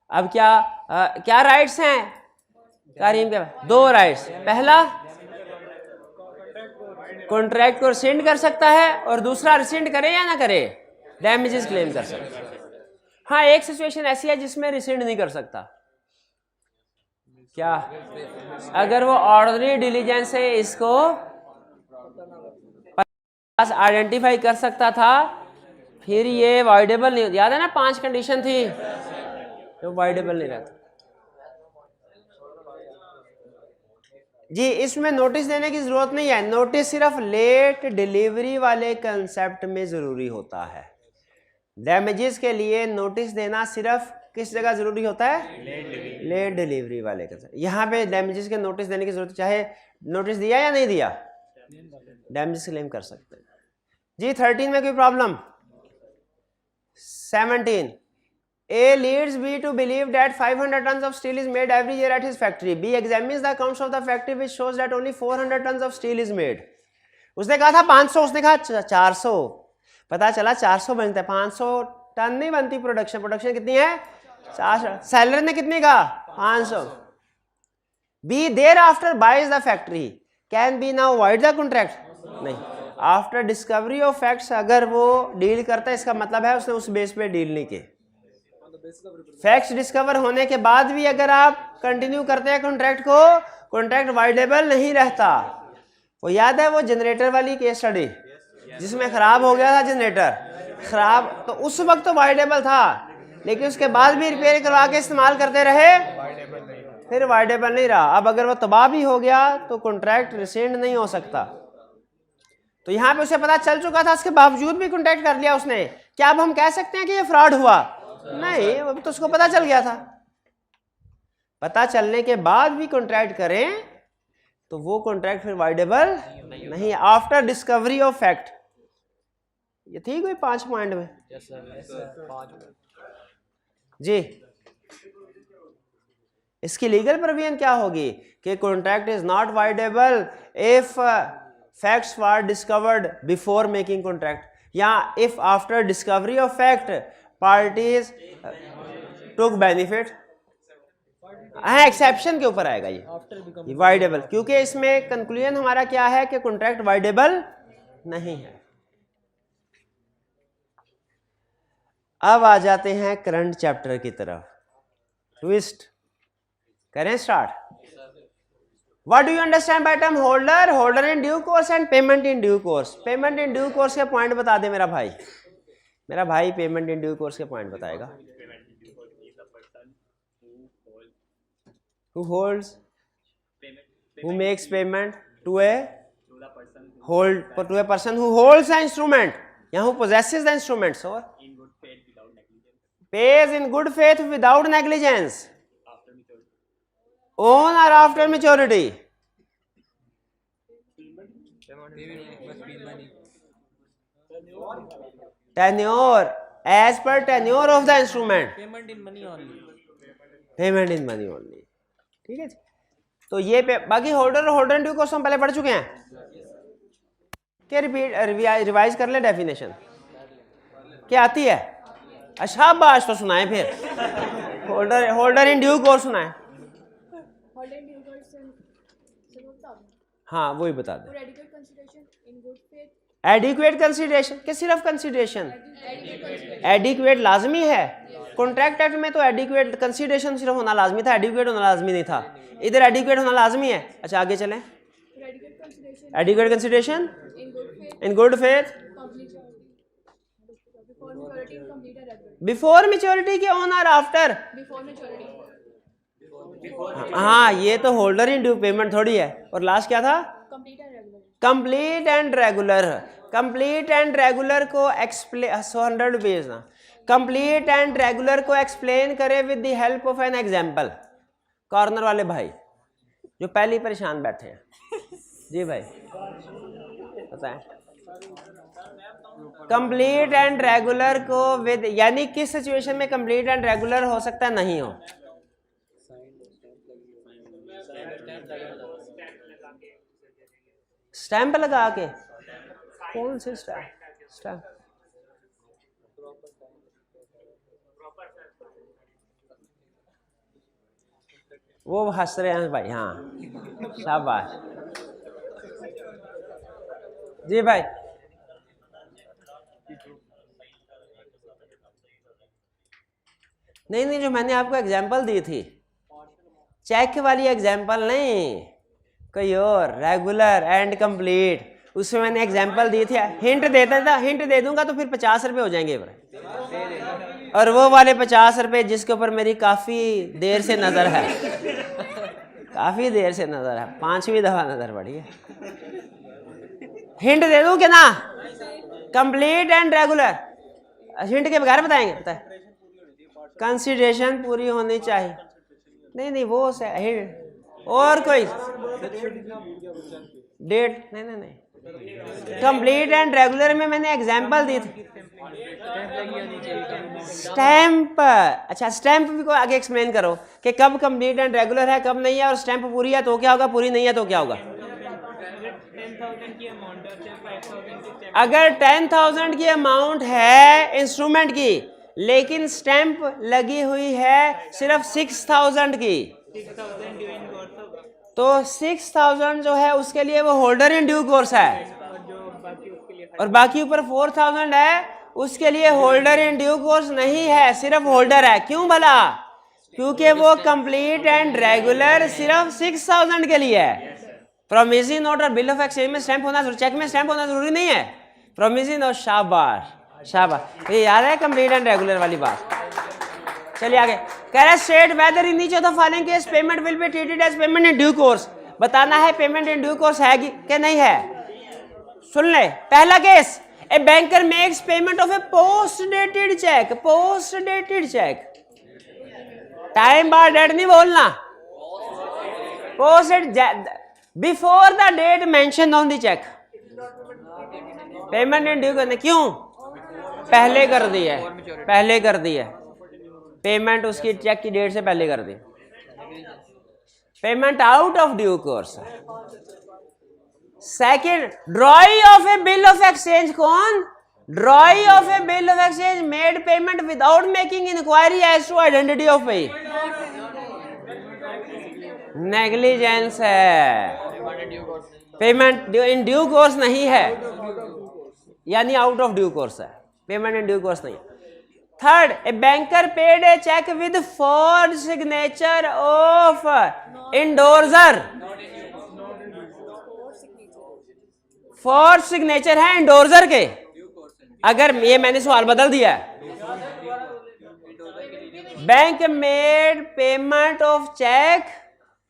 S1: अब क्या राइट्स हैं करीम के? 2 राइट्स। पहला कॉन्ट्रैक्ट को रिसेंड कर सकता है और दूसरा रिसेंड करे या ना करे, डैमेजेस क्लेम कर सकता है। हाँ, एक सिचुएशन ऐसी है जिसमें रिसेंड नहीं कर सकता। क्या? अगर वो ऑर्डिनरी डिलीजेंस से इसको आइडेंटिफाई कर सकता था, फिर ये वाइडेबल नहीं होता। याद है ना 5 कंडीशन थी, तो वाइडेबल नहीं रहता। जी, इसमें नोटिस देने की जरूरत नहीं है। नोटिस सिर्फ लेट डिलीवरी वाले कंसेप्ट में जरूरी होता है। डैमेजेस के लिए नोटिस देना सिर्फ किस जगह जरूरी होता है? लेट डिलीवरी वाले कंसेप्ट। यहाँ पे डैमेजेस के नोटिस देने की जरूरत, चाहे नोटिस दिया या नहीं दिया, डैमेजेस क्लेम कर सकते हैं। जी 13 में कोई problem? 17 A leads B to believe that 500 tons of steel is made every year at his factory. B examines the accounts of the factory which shows that only 400 tons of steel is made. उसने कहा था 500, उसने कहा 400, पता चला 400 बनता है, 500 टन नहीं बनती प्रोडक्शन। प्रोडक्शन कितनी है? 400। सेलर ने कितनी कहा? 500। B thereafter buys the factory. Can B now void the contract? नहीं। आफ्टर डिस्कवरी ऑफ फैक्ट्स अगर वो डील करता है, इसका मतलब है उसने उस बेस पे डील नहीं की। फैक्ट्स डिस्कवर होने के बाद भी अगर आप कंटिन्यू करते हैं कॉन्ट्रैक्ट को, कॉन्ट्रैक्ट वाइडेबल नहीं रहता। वो याद है वो जनरेटर वाली केस स्टडी जिसमें खराब हो गया था जनरेटर, खराब तो उस वक्त तो वाइडेबल था, लेकिन उसके बाद भी रिपेयर करवा के इस्तेमाल करते रहे, फिर वाइडेबल नहीं रहा। अब अगर वो तबाह भी हो गया तो कॉन्ट्रैक्ट रिसेंड नहीं हो सकता। तो यहाँ पे उसे पता चल चुका था, उसके बावजूद भी कॉन्टैक्ट कर लिया उसने। क्या अब हम कह सकते हैं कि ये फ्रॉड हुआ? नहीं, अब तो उसको पता चल गया था। पता चलने के बाद भी कॉन्ट्रैक्ट करें तो वो कॉन्ट्रैक्ट फिर वाइडेबल नहीं। आफ्टर डिस्कवरी ऑफ फैक्ट, ये थी कोई 5 पॉइंट में? जी, इसकी लीगल प्रोविजन क्या होगी कि contract is not voidable if facts were discovered before making contract, या if after discovery of fact parties took benefit. हाँ, एक्सेप्शन के ऊपर आएगा ये वाइडेबल, क्योंकि इसमें कंक्लूजन हमारा क्या है कि कॉन्ट्रैक्ट वाइडेबल नहीं है। अब आ जाते हैं करंट चैप्टर की तरफ। ट्विस्ट करें start. What do you understand by term holder? Holder in due course and payment in due course. Payment in due course के पॉइंट बता दे मेरा भाई। मेरा भाई पेमेंट इन ड्यू कोर्स के पॉइंट बताएगा। Who holds? Who makes payment to a person who holds the instrument, या who possesses the instruments, or pays in good faith without negligence, on or after maturity. Tenure, as per tenure of the instrument. Payment in money only. Payment in money only. ठीक है जी। तो ये बाकी होल्डर और होल्डर ड्यू कोर्स हम पहले पढ़ चुके हैं। क्या रिवाइज कर ले डेफिनेशन क्या आती है? अच्छा बात तो सुनाए फिर। होल्डर इन ड्यू कोर्स सुनाए। हाँ वही बता दे। एडिक्वेट कंसिडरेशन के सिर्फ कंसिडरेशन, एडिक्वेट लाजमी है। कॉन्ट्रैक्ट एक्ट में तो एडिक्वेट कंसिडरेशन सिर्फ होना लाजमी था, एडिक्वेट होना लाजमी नहीं था। इधर एडिक्वेट होना लाजमी है। अच्छा आगे चलें। Adequate consideration in good faith before maturity के ऑन और आफ्टर। हाँ ये तो होल्डर इन ड्यू पेमेंट थोड़ी है। और लास्ट क्या था? Complete and regular. Complete and regular को एक्सप्लेन 100 रुपीज ना, कंप्लीट एंड रेगुलर को एक्सप्लेन करे with the help of an example. Corner वाले भाई जो पहले ही परेशान बैठे हैं, जी भाई बताएं। कंप्लीट एंड रेगुलर को विद, यानी किस सिचुएशन में कंप्लीट एंड रेगुलर हो सकता है, नहीं हो? स्टैंप लगा के। कौन से स्टैंप? वो हंस रहे हैं भाई। हाँ शाबाश। जी भाई। नहीं नहीं, जो मैंने आपको एग्जांपल दी थी, चेक वाली एग्जांपल नहीं, कोई और, रेगुलर एंड कंप्लीट, उसमें मैंने एग्जांपल दी थी। हिंट देता था, हिंट दे दूंगा तो फिर 50 रुपये हो जाएंगे। और वो वाले 50 रुपये जिसके ऊपर मेरी काफ़ी देर से नज़र है, काफ़ी देर से नज़र है, 5वीं दफ़ा नज़र पड़ी है। हिंट दे दूं कि ना? कंप्लीट एंड रेगुलर, हिंट के बगैर बताएंगे? पता है, कंसिडरेशन पूरी होनी चाहिए। नहीं नहीं, वो हिंट। और कोई डेट? नहीं नहीं नहीं, कंप्लीट एंड रेगुलर में मैंने एग्जांपल दी थी। स्टैंप, अच्छा स्टैंप भी को आगे एक्सप्लेन करो कि कब कंप्लीट एंड रेगुलर है, कब नहीं है, और स्टैंप पूरी है तो क्या होगा, पूरी नहीं है तो क्या होगा। अगर 10,000 की अमाउंट है इंस्ट्रूमेंट की, लेकिन स्टैंप लगी हुई है सिर्फ 6,000 की, तो 6,000 जो है उसके लिए वो होल्डर इन ड्यू कोर्स है, और बाकी ऊपर 4,000 है उसके लिए होल्डर इन ड्यू कोर्स नहीं है, सिर्फ होल्डर है। क्यों भला? क्योंकि वो कंप्लीट एंड रेगुलर सिर्फ 6,000 के लिए है। प्रोमिसरी नोट और बिल ऑफ एक्सचेंज में स्टैंप होना जरूरी, चेक में स्टैंप होना जरूरी नहीं है। प्रोमिसरी नोट, शाबाश शाबाश, ये याद है कंप्लीट एंड रेगुलर वाली बात। चलिए आगे कह रहा है, state whether in each of the following case payment will be treated as payment in due course. बताना है पेमेंट इन ड्यू कोर्स है कि नहीं है। सुन ले, पहला case, a banker makes payment of a post dated cheque. Post dated cheque, time bar date नहीं बोलना, post before the date mention on the cheque. Payment in due करने, क्यों? पहले कर दी है, पहले कर दी है पेमेंट, उसकी चेक की डेट से पहले कर दी। Payment out of due course. Second, drawee of a bill of exchange. कौन? Drawee of a bill of exchange made payment without making inquiry as to identity of payee. Negligence है, पेमेंट इन ड्यू कोर्स नहीं है, यानी आउट ऑफ ड्यू कोर्स है, पेमेंट इन ड्यू कोर्स नहीं। Third, a banker paid a cheque with forge signature of endorser. Forge signature है इंडोर्सर के। अगर ये मैंने सवाल बदल दिया है, bank made payment of cheque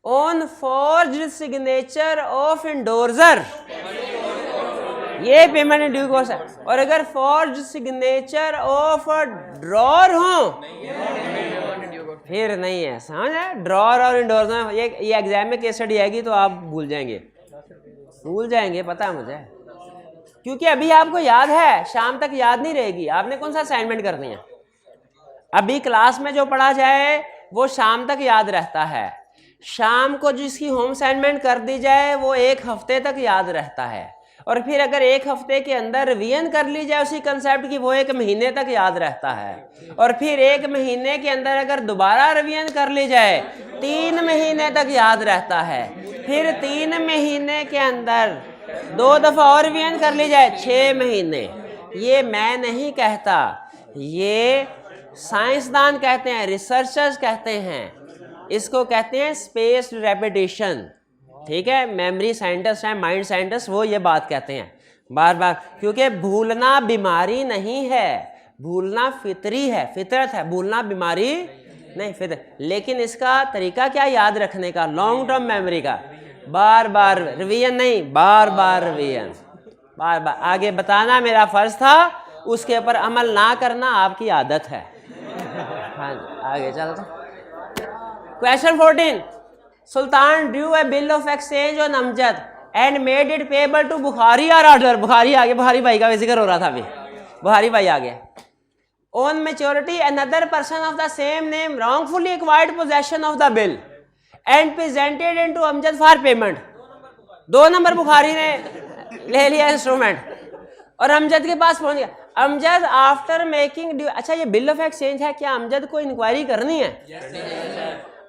S1: on forged signature of endorser, ये पेमेंट इन ड्यू कोर्स है। और अगर फॉर्ज्ड सिग्नेचर ऑफ ड्रॉर हो फिर नहीं है, समझ है? ड्रॉर और इंडोर्सर, ये एग्जाम में केस स्टडी आएगी तो आप भूल जाएंगे, पता है मुझे, क्योंकि अभी आपको याद है, शाम तक याद नहीं रहेगी। आपने कौन सा असाइनमेंट करनी है? अभी क्लास में जो पढ़ा जाए वो शाम तक याद रहता है। शाम को जिसकी होम असाइनमेंट कर दी जाए वो 1 हफ्ते तक याद रहता है, और फिर अगर 1 हफ्ते के अंदर रिवीजन कर ली जाए उसी कंसेप्ट की, वो 1 महीने तक याद रहता है, और फिर 1 महीने के अंदर अगर दोबारा रिवीजन कर ली जाए 3 महीने तक याद रहता है, फिर 3 महीने के अंदर 2 दफा और रिवीजन कर ली जाए 6 महीने। ये मैं नहीं कहता, ये साइंसदान कहते हैं, रिसर्चर्स कहते हैं, इसको कहते हैं स्पेस्ड रेपिटेशन। ठीक है, मेमोरी साइंटिस्ट है, माइंड साइंटिस्ट, वो ये बात कहते हैं बार बार, क्योंकि भूलना बीमारी नहीं है, भूलना फितरी है, फितरत है, भूलना बीमारी नहीं, फितरत। लेकिन इसका तरीका क्या याद रखने का? लॉन्ग टर्म मेमोरी का, बार बार रिवीजन नहीं, बार बार रिवीजन, बार बार। आगे बताना मेरा फर्ज था, उसके ऊपर अमल ना करना आपकी आदत है। हाँ जी, आगे चलते। Question 14, Sultan drew a bill of exchange on Amjad and made it payable to Bukhari or order. Bukhari आ गया, बुखारी भाई का जिक्र हो रहा था अभी, बुखारी भाई आ गया। On maturity another person of the same name wrongfully acquired possession of the bill and presented into Amjad for payment. 2 number Bukhari ने ले लिया इंस्ट्रूमेंट और अमजद के पास पहुंच गया। अमजद आफ्टर मेकिंग ड्यू, अच्छा ये बिल ऑफ एक्सचेंज है, क्या अमजद को इंक्वायरी करनी है?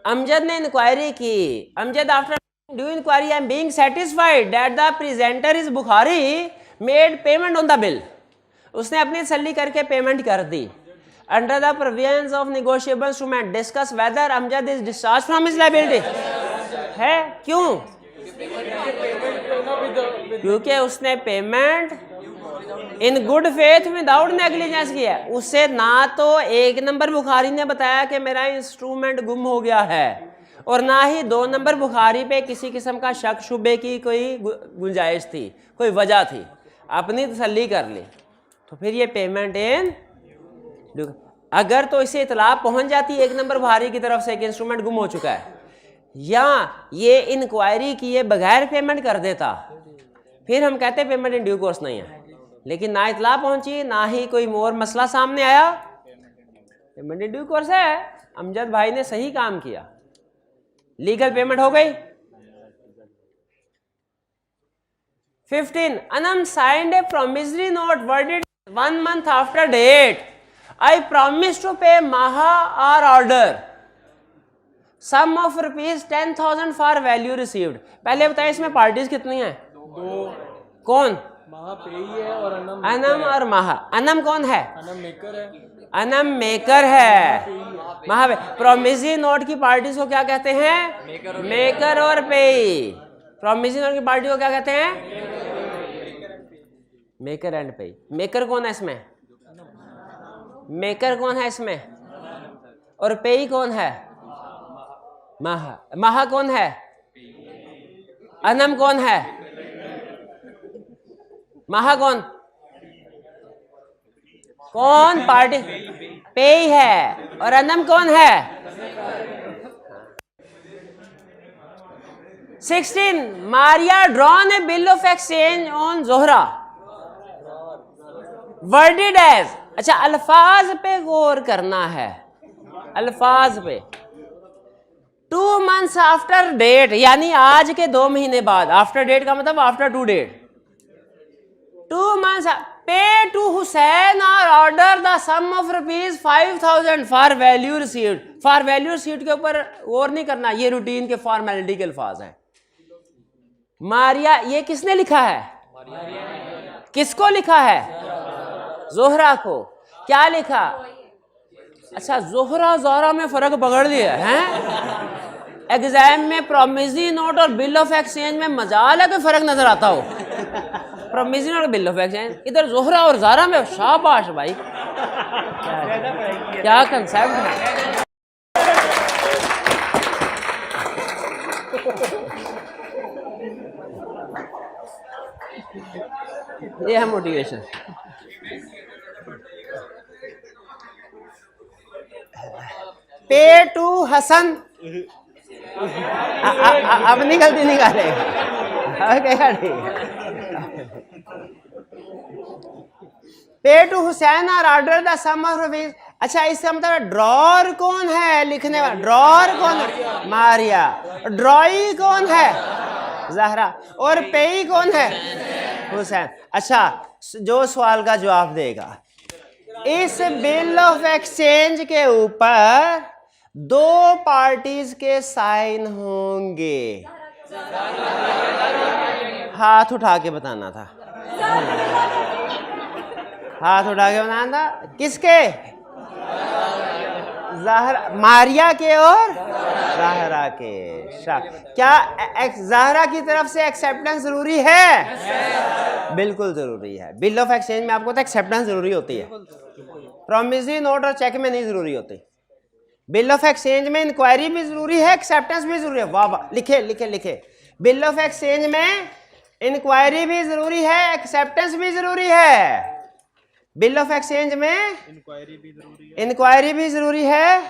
S1: अमजद ने इंक्वायरी की। Amjad after due inquiry I am being satisfied that the presenter is Bukhari made payment on the bill, उसने अपनी तसल्ली करके पेमेंट कर दी। Under the provisions of negotiable instrument discuss whether Amjad is discharge from his liability. है क्यों? क्योंकि उसने payment in good faith without negligence किया। उससे ना तो 1 नंबर बुखारी ने बताया कि मेरा इंस्ट्रूमेंट गुम हो गया है, और ना ही 2 नंबर बुखारी पे किसी किस्म का शक शुबे की कोई गुंजाइश थी, कोई वजह थी, अपनी तसल्ली कर ली। तो फिर ये पेमेंट इन, अगर तो इसे इतला पहुंच जाती 1 नंबर बुखारी की तरफ से कि इंस्ट्रूमेंट गुम हो चुका है, या ये इंक्वायरी किए बगैर पेमेंट कर देता, फिर हम कहते पेमेंट इन ड्यू कोर्स नहीं है। लेकिन ना इतला पहुंची, ना ही कोई मोर मसला सामने आया, पेमेंट इन ड्यू कोर्स है। अमजद भाई ने सही काम किया, लीगल पेमेंट हो गई। 15 Anam signed a promissory note worded 1 month after date, I promise to pay Maha or order sum of ₹10,000 for value received. पहले बताएं इसमें पार्टीज कितनी हैं?
S3: 2।
S1: कौन?
S3: महा पेई है और अनम
S1: अनम और माहा। अनम कौन है?
S3: अनम मेकर है।
S1: अनम मेकर है। महा प्रोमिसरी नोट की पार्टीज को क्या कहते हैं? मेकर और पेई। प्रोमिसरी नोट की पार्टी को क्या कहते हैं? मेकर एंड पेई। मेकर कौन है इसमें? मेकर कौन है इसमें? और पेई कौन है? महा। महा कौन है? अनम कौन है? महा कौन? कौन पार्टी? पेई है। और अनम कौन है? 16 Maria drawn a bill of exchange on Zohra worded as. अच्छा, अल्फाज पे गौर करना है, अल्फाज पे। 2 months आफ्टर डेट, यानी आज के 2 महीने बाद। आफ्टर डेट का मतलब after to date. 2 months pay to Hussain or order the sum of ₹5,000 for value received. For value received के ऊपर गौर नहीं करना, ये रूटीन के फॉर्मेलिटी के अल्फाज हैं। मारिया, ये किसने लिखा है? किसको लिखा है? जोहरा को। क्या लिखा? अच्छा, जोहरा जोहरा में फर्क पकड़ लिया है। एग्जाम में प्रोमिसरी नोट और बिल ऑफ एक्सचेंज में मजाल है, कोई फर्क नजर आता हो? प्रोमिसरी नोट और बिल ऑफ एक्सचेंज, इधर जोहरा और जारा में। शाबाश भाई, क्या कंसेप्ट है। ये है मोटिवेशन। पे टू हसन, अपनी गलती निकालेगा। पे to Hussain or order the sum of rupees. अच्छा, इसका मतलब ड्रॉर कौन है लिखने वाला? ड्रॉर कौन है? मारिया। ड्रॉई कौन है? जहरा। और पेई कौन है? हुसैन। अच्छा, जो सवाल का जवाब देगा, इस बिल ऑफ एक्सचेंज के ऊपर 2 पार्टीज के साइन होंगे। हाथ उठा के बताना था, हाथ उठा के बताना था। किसके? ज़हरा, मारिया के और ज़हरा के। क्या ज़हरा की तरफ से एक्सेप्टेंस जरूरी है? बिल्कुल जरूरी है। बिल ऑफ एक्सचेंज में आपको तो एक्सेप्टेंस जरूरी होती है, प्रॉमिसरी नोट और चेक में नहीं जरूरी होती। बिल ऑफ एक्सचेंज में इंक्वायरी भी जरूरी है, एक्सेप्टेंस भी जरूरी है। वाह वाह, लिखे लिखे लिखे। बिल ऑफ एक्सचेंज में इंक्वायरी भी जरूरी है, एक्सेप्टेंस भी जरूरी है। बिल ऑफ एक्सचेंज में इंक्वायरी भी जरूरी है,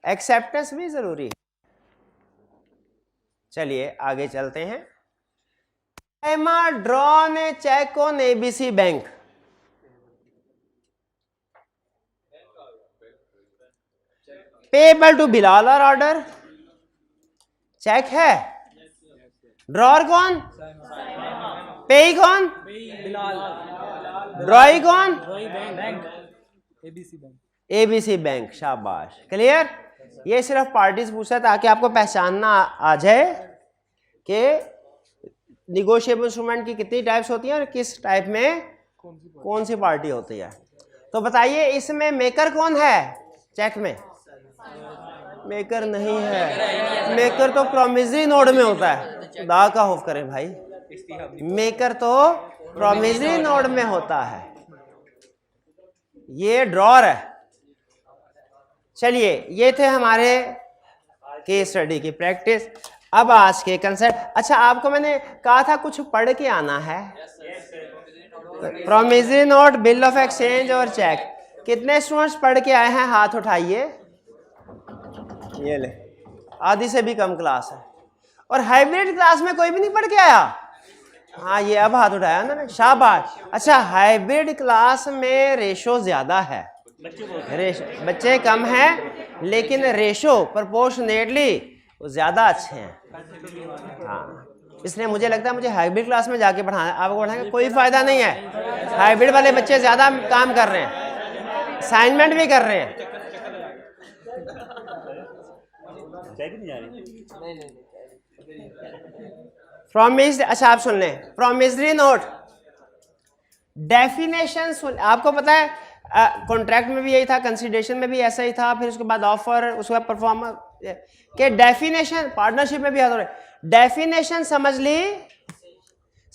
S1: एक्सेप्टेंस भी जरूरी है। चलिए आगे चलते हैं। Emma drawn a cheque on ABC bank. Payable to Bilal or order. Check है। ड्रॉर कौन? पेई कौन? ड्रॉई कौन? ABC bank. शाबाश, क्लियर। ये सिर्फ पार्टीज पूछा ताकि आपको पहचानना आ जाए कि निगोशिएबल इंस्ट्रूमेंट की कितनी टाइप्स होती हैं और किस टाइप में कौन सी पार्टी होती है। तो बताइए इसमें मेकर कौन है चेक में? मेकर नहीं है, मेकर तो प्रोमिसरी नोड में होता है। खुदा का खौफ करें भाई, मेकर तो प्रोमिसरी नोड में होता है। ये ड्रॉर है। चलिए ये थे हमारे केस स्टडी की प्रैक्टिस। अब आज के कंसेप्ट। अच्छा आपको मैंने कहा था कुछ पढ़ के आना है। Promissory note, bill of exchange और चेक। कितने स्टूडेंट्स पढ़ के आए हैं? हाथ उठाइए। ये ले, आधी से भी कम क्लास है। और हाइब्रिड क्लास में कोई भी नहीं पढ़ के आया? हाँ ये अब हाथ उठाया ना, शाबाश। अच्छा हाइब्रिड क्लास में रेशो ज्यादा है, बच्चे कम हैं लेकिन रेशो प्रोपोर्शनेटली ज्यादा अच्छे हैं। हाँ इसलिए मुझे लगता है मुझे हाइब्रिड क्लास में जाके पढ़ाना, आपको पढ़ाने का कोई फायदा नहीं है। हाइब्रिड वाले बच्चे ज्यादा काम कर रहे हैं, असाइनमेंट भी कर रहे हैं। प्रोमिसरी, अच्छा आप सुन लें, प्रोमिसरी नोट डेफिनेशन सुन। आपको पता है कॉन्ट्रैक्ट में भी यही था, कंसिडरेशन में भी ऐसा ही था, फिर उसके बाद ऑफर, उसके बाद परफॉर्मर के डेफिनेशन, पार्टनरशिप में भी आता है। डेफिनेशन समझ ली,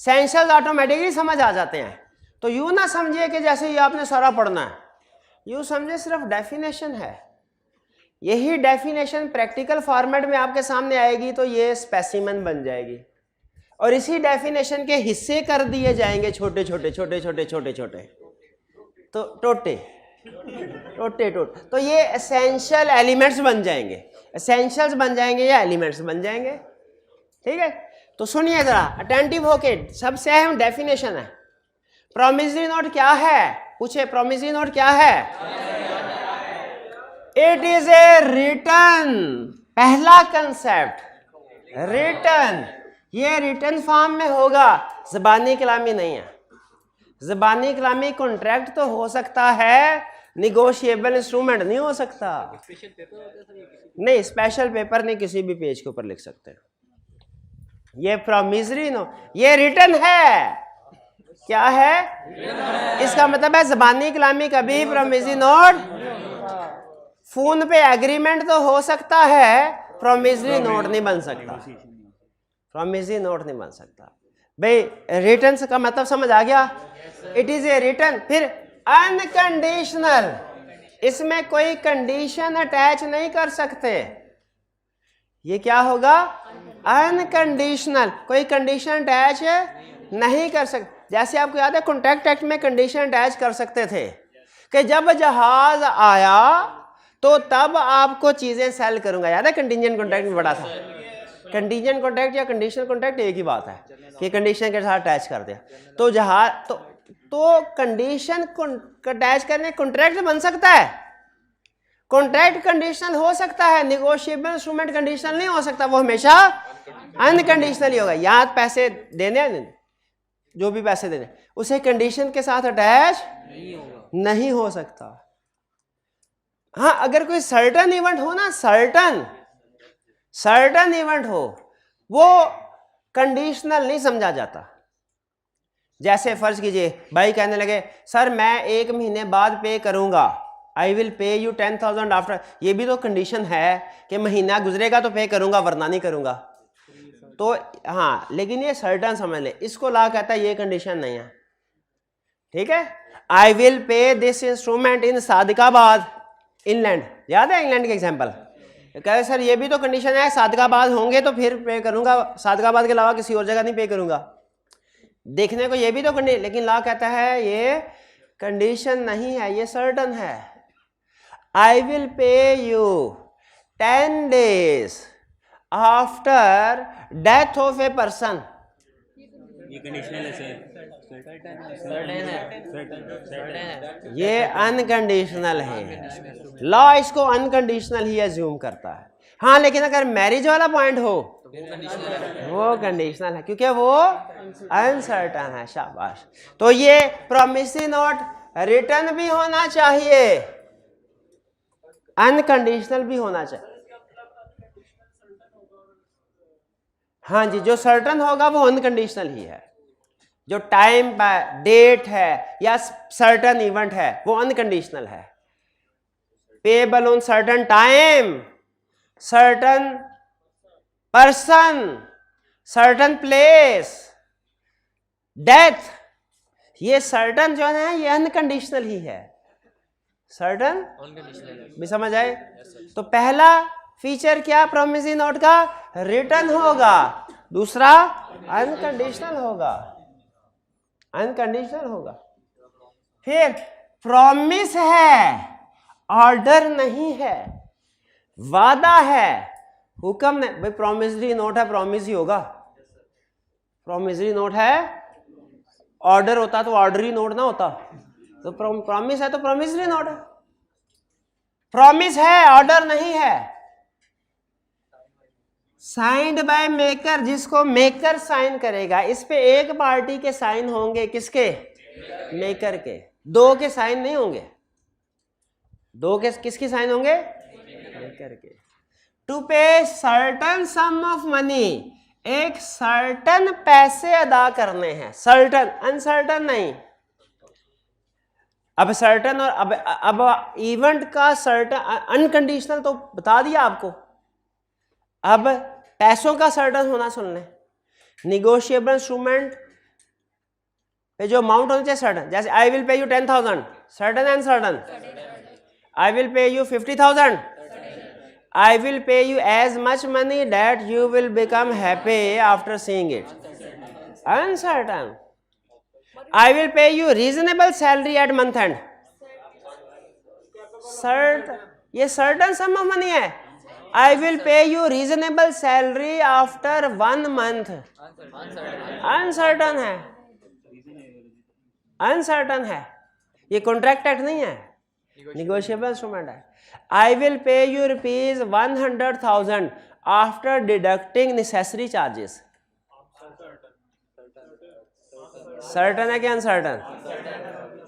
S1: सेंशल्स ऑटोमेटिकली समझ आ जाते हैं। तो यूं ना समझिए कि जैसे ये आपने सारा पढ़ना है, यूं समझे सिर्फ डेफिनेशन है। यही डेफिनेशन प्रैक्टिकल फॉर्मेट में आपके सामने आएगी तो ये स्पेसिमेन बन जाएगी, और इसी डेफिनेशन के हिस्से कर दिए जाएंगे छोटे छोटे छोटे छोटे छोटे छोटे, तो टोटे टोटे टोटे, तो ये एसेंशियल एलिमेंट्स बन जाएंगे, एसेंशियल्स बन जाएंगे या एलिमेंट्स बन जाएंगे। ठीक है, तो सुनिए जरा अटेंटिव होके। सबसे अहम डेफिनेशन है प्रोमिसरी नोट क्या है? पूछे प्रोमिसरी नोट क्या है? इट इज ए रिटर्न, पहला कंसेप्ट रिटर्न। ये रिटर्न फॉर्म में होगा, ज़बानी कलामी नहीं है। ज़बानी कलामी कॉन्ट्रैक्ट तो हो सकता है, निगोशिएबल इंस्ट्रूमेंट नहीं हो सकता। नहीं स्पेशल पेपर नहीं, किसी भी पेज के ऊपर लिख सकते हैं। ये प्रोमिसरी नोट, ये रिटर्न है। क्या है? इसका मतलब है ज़बानी कलामी कभी प्रोमिसरी नोट, फोन पे एग्रीमेंट तो हो सकता है, प्रोमिसरी नोट नहीं बन सकता। प्रोमिसरी नोट नहीं बन सकता भाई। रिटर्न का मतलब समझ आ गया? It is a return. फिर अनकंडीशनल, इसमें कोई कंडीशन अटैच नहीं कर सकते। ये क्या होगा? अनकंडीशनल, कोई कंडीशन अटैच नहीं कर सकते। जैसे आपको याद है कॉन्ट्रैक्ट एक्ट में कंडीशन अटैच कर सकते थे कि जब जहाज आया तो तब आपको चीजें सेल करूंगा। याद है कंटीजेंट कॉन्ट्रैक्ट में बड़ा था। कंटीजेंट कॉन्ट्रैक्ट या कंडीशनल कॉन्ट्रैक्ट एक ही बात है कि कंडीशन के साथ अटैच कर दिया तो जहाज तो कंडीशन अटैच करने कॉन्ट्रैक्ट बन सकता है। कॉन्ट्रैक्ट कंडीशनल हो सकता है, निगोशिएबल इंस्ट्रूमेंट कंडीशनल नहीं हो सकता, वो हमेशा अनकंडीशनल ही होगा। याद पैसे देने, जो भी पैसे देने, उसे कंडीशन के साथ अटैच नहीं हो सकता। हाँ अगर कोई सर्टन इवेंट हो ना, सर्टन इवेंट हो, वो कंडीशनल नहीं समझा जाता। जैसे फर्ज कीजिए भाई कहने लगे सर मैं 1 महीने बाद पे करूंगा, आई विल पे यू 10,000 आफ्टर। ये भी तो कंडीशन है कि महीना गुजरेगा तो पे करूंगा वरना नहीं करूंगा। तो हाँ लेकिन ये सर्टन समझ ले, इसको ला कहता है ये कंडीशन नहीं है। ठीक है, आई विल पे this instrument in Sadiqabad England. याद है इंग्लैंड के एग्जाम्पल? कहे सर ये भी तो कंडीशन है, सादिकाबाद होंगे तो फिर पे करूंगा, सादिकाबाद के अलावा किसी और जगह नहीं पे करूंगा। देखने को ये भी तो कंडीशन, लेकिन लॉ कहता है ये कंडीशन नहीं है, ये सर्टन है। आई विल पे you 10 days after death of a person.
S3: ये कंडीशनल है,
S1: ये अनकंडीशनल है। लॉ इसको अनकंडीशनल ही एज्यूम करता है। हाँ लेकिन अगर मैरिज वाला पॉइंट हो वो कंडीशनल है क्योंकि वो अनसर्टन है। शाबाश। तो ये प्रॉमिसरी नोट रिटर्न भी होना चाहिए, अनकंडीशनल भी होना चाहिए। हाँ जी, जो सर्टन होगा वो अनकंडीशनल ही है। जो टाइम डेट है या सर्टन इवेंट है वो अनकंडीशनल है। Payable on certain time, certain person, certain place, death, ये सर्टन जो है ये अनकंडीशनल ही है। सर्टन भी समझ आए? तो पहला फीचर क्या प्रोमिसरी नोट का? रिटर्न होगा। दूसरा अनकंडीशनल होगा, अनकंडीशनल होगा। फिर प्रॉमिस है, ऑर्डर नहीं है, वादा है, हुक्म नहीं। भाई प्रॉमिसरी नोट है, प्रॉमिस ही होगा। प्रॉमिसरी नोट है, ऑर्डर होता तो ऑर्डरी नोट ना होता। तो प्रॉमिस है तो प्रॉमिसरी नोट है। प्रॉमिस है, ऑर्डर नहीं है। साइंड बाय मेकर, जिसको मेकर साइन करेगा। इस पे एक पार्टी के साइन होंगे, किसके? मेकर के। दो के साइन नहीं होंगे। दो के किसके साइन होंगे? मेकर के। टू पे सर्टन सम ऑफ मनी, एक सर्टन पैसे अदा करने हैं। सर्टन, अनसर्टन नहीं। अब सर्टन और अब इवेंट का सर्टन अनकंडीशनल तो बता दिया आपको। अब पैसों का सर्टन होना सुन लें। निगोशिएबल इंस्ट्रूमेंट पे जो अमाउंट होना चाहिए सर्टन, जैसे आई विल पे you 10,000, certain and certain. I will पे you 50,000, I will pay you as much money that you will become happy after seeing it. Uncertain. I will pay you reasonable salary at month end. ये certain sum of money है। I will pay you reasonable salary after 1 month. Uncertain है, uncertain है। ये कॉन्ट्रैक्ट एक्ट नहीं है, निगोशिएबल इंस्ट्रूमेंट है। I will pay you rupees 100,000 after deducting necessary charges. Certain है क्या अनसर्टन?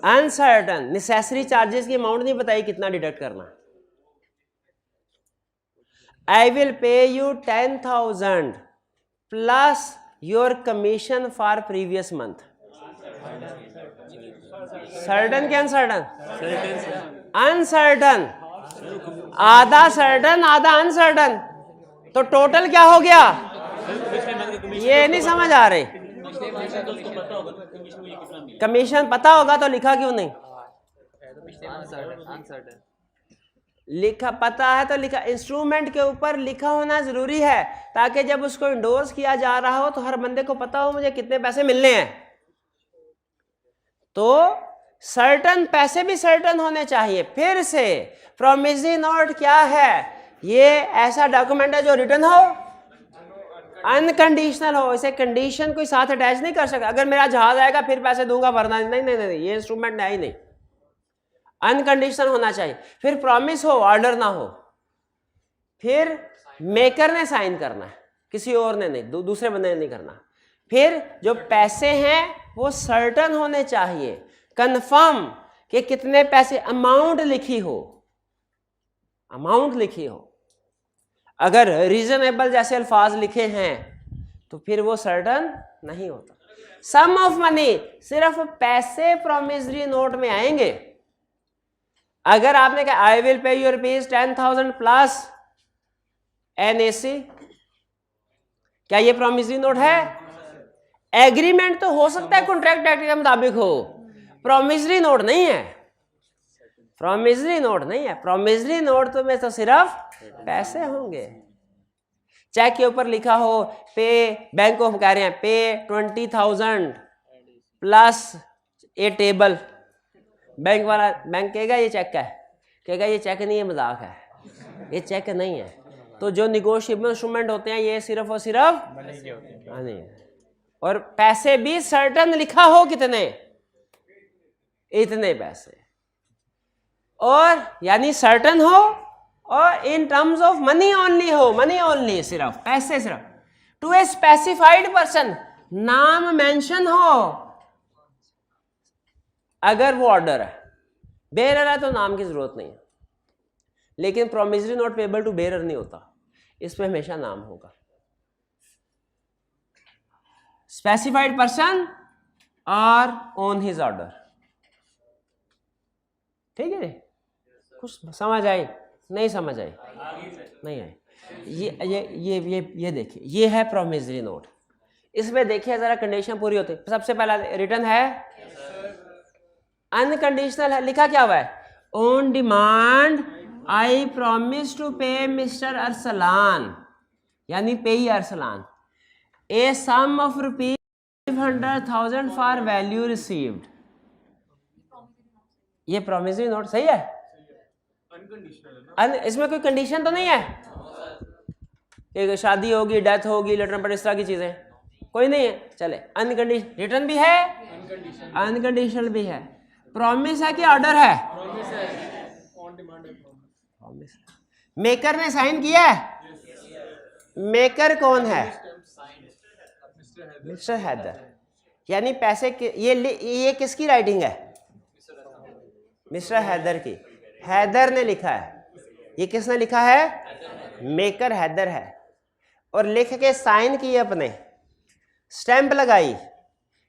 S1: अनसर्टन। नेसेसरी चार्जेस की अमाउंट नहीं बताई कितना डिडक्ट करना। I will pay you 10,000 plus your commission for previous month. Certain क्या अनसर्टन? अनसर्टन। आधा सर्टन आधा अनसर्टन, तो टोटल क्या हो गया? ये नहीं समझ आ रही। कमीशन पता होगा तो लिखा क्यों नहीं? लिखा पता है तो लिखा। इंस्ट्रूमेंट के ऊपर लिखा होना जरूरी है ताकि जब उसको इंडोर्स किया जा रहा हो तो हर बंदे को पता हो मुझे कितने पैसे मिलने हैं। तो सर्टन पैसे भी सर्टन होने चाहिए। फिर से प्रॉमिसरी नोट क्या है? ये ऐसा डॉक्यूमेंट है जो रिटन हो, अनकंडीशनल हो। इसे कंडीशन कोई साथ अटैच नहीं कर सकता। अगर मेरा जहाज आएगा फिर पैसे दूंगा वरना नहीं, नहीं, नहीं, ये इंस्ट्रूमेंट है ही नहीं। अनकंडीशनल होना चाहिए। फिर प्रॉमिस हो, ऑर्डर ना हो। फिर मेकर ने साइन करना है, किसी और ने नहीं, दूसरे बंदे ने नहीं करना। फिर जो पैसे हैं वो सर्टन होने चाहिए, कंफर्म कि कितने पैसे, अमाउंट लिखी हो, अमाउंट लिखी हो। अगर रीजनेबल जैसे अल्फाज लिखे हैं तो फिर वो सर्टन नहीं होता। सम ऑफ मनी, सिर्फ पैसे प्रॉमिसरी नोट में आएंगे। अगर आपने कहा आई विल पे यू रुपीज 10,000 प्लस NAC, क्या ये प्रॉमिसरी नोट है? एग्रीमेंट तो हो सकता है कॉन्ट्रैक्ट एक्ट के मुताबिक हो, प्रॉमिसरी नोट नहीं है। प्रॉमिसरी नोट नहीं है। प्रॉमिसरी नोट तो में तो सिर्फ पैसे होंगे। चेक के ऊपर लिखा हो पे, बैंक ऑफ कह रहे हैं पे 20,000 प्लस ए टेबल। बैंक वाला, बैंक कहेगा ये चेक है, कहेगा ये चेक नहीं है, मजाक है, ये चेक नहीं है। तो जो निगोशिएबल इंस्ट्रूमेंट होते हैं ये सिर्फ और सिर्फ नहीं। और पैसे भी सर्टन लिखा हो, कितने, इतने पैसे, और यानी सर्टन हो और in terms of money only हो, मनी ओनली, सिर्फ पैसे, सिर्फ टू ए स्पेसिफाइड पर्सन, नाम मेंशन हो। अगर वो ऑर्डर है, बेरर है तो नाम की जरूरत नहीं है। लेकिन promissory note payable to bearer नहीं होता, इसमें हमेशा नाम होगा। स्पेसिफाइड पर्सन और ऑन हिज ऑर्डर। ठीक है, कुछ समझ आई? नहीं समझ आई? नहीं आई? ये देखिए, ये है प्रोमिसरी नोट। इसमें देखिए जरा कंडीशन पूरी होती है। सबसे पहला रिटर्न है, अनकंडीशनल है, लिखा क्या हुआ है? On demand I promise to pay mister Arsalan, यानी pay Arsalan a sum of ₹500,000 for value received. ये प्रोमिसरी नोट सही है? इसमें कोई कंडीशन तो नहीं है कि शादी होगी, डेथ होगी, लेटर पर, इस तरह की चीजें कोई नहीं है। चले, अनकंडीशन रिटर्न भी है, अनकंडीशनल भी है। प्रॉमिस है कि ऑर्डर है? प्रॉमिस। मेकर ने साइन किया है? मेकर कौन है? मिस्टर हैदर। यानी पैसे ये किसकी राइटिंग है? मिस्टर हैदर की। हैदर ने लिखा है। ये किसने लिखा है? मेकर हैदर है। और लिख के साइन किए अपने, स्टैंप लगाई।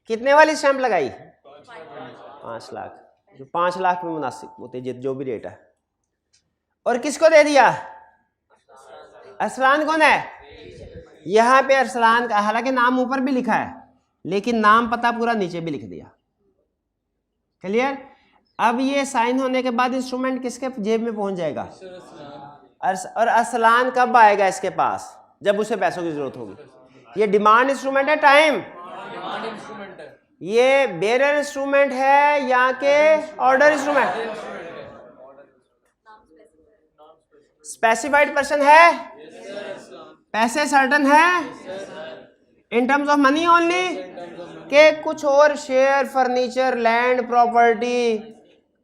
S1: कितने वाली स्टैंप लगाई? 5 लाख, जो 5 लाख में मुनासिब होते जो भी रेट है। और किसको दे दिया? अरसलान कौन है? यहां पे अरसलान का, हालांकि नाम ऊपर भी लिखा है लेकिन नाम पता पूरा नीचे भी लिख दिया। क्लियर? अब ये साइन होने के बाद इंस्ट्रूमेंट किसके जेब में पहुंच जाएगा? और अरसलान कब आएगा इसके पास? जब उसे पैसों की जरूरत होगी। ये डिमांड इंस्ट्रूमेंट है, टाइम ये बेरर इंस्ट्रूमेंट है या के ऑर्डर इंस्ट्रूमेंट? स्पेसिफाइड पर्सन है, पैसे सर्टन है, in terms of money only, के कुछ और share, furniture, land, property,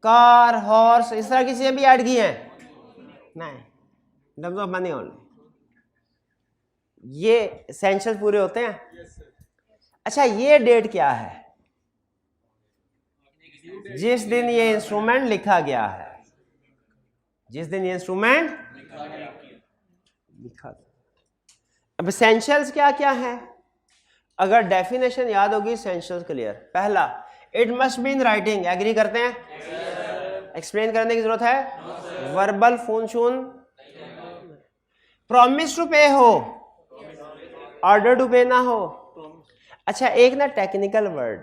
S1: car, horse, इस तरह की चीजें भी ऐड की हैं? नहीं, in terms of money only. ये एसेंशियल पूरे होते हैं। अच्छा, ये डेट क्या है? जिस दिन ये इंस्ट्रूमेंट लिखा गया है, जिस दिन ये इंस्ट्रूमेंट लिखा। अब एसेंशियल्स क्या क्या है? अगर डेफिनेशन याद होगी, एसेंशियल्स क्लियर। पहला, it must be in writing. Agree करते हैं? एक्सप्लेन करने की जरूरत है? वर्बल फूनशून। प्रॉमिस टू पे हो, ऑर्डर टू पे ना हो। अच्छा, एक ना टेक्निकल वर्ड,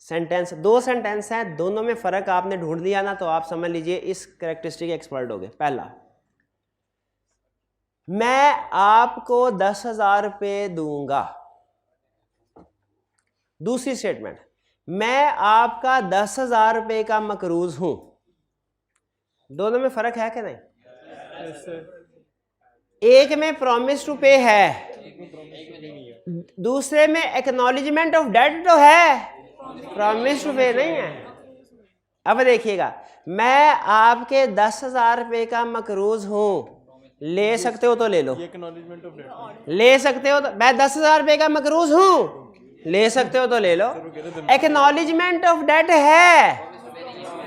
S1: सेंटेंस, 2 सेंटेंस हैं, दोनों में फर्क आपने ढूंढ लिया ना तो आप समझ लीजिए इस कैरेक्टरिस्टिक एक्सपर्ट हो गए। पहला, मैं आपको 10,000 रुपये दूंगा। दूसरी स्टेटमेंट, मैं आपका 10,000 रुपये का मकरूज हूं। दोनों में फर्क है कि नहीं? एक में प्रॉमिस टू पे है, दूसरे में एक्नॉलेजमेंट ऑफ डेट तो है, प्रॉमिस टू पे नहीं है। अब देखिएगा, मैं आपके 10,000 रुपये का मकरूज हूं, ले सकते हो तो ले लो, ले सकते हो तो, मैं 10,000 रुपये का मकरूज हूं, ले सकते हो तो ले लो। एक्नॉलेजमेंट ऑफ डेट है,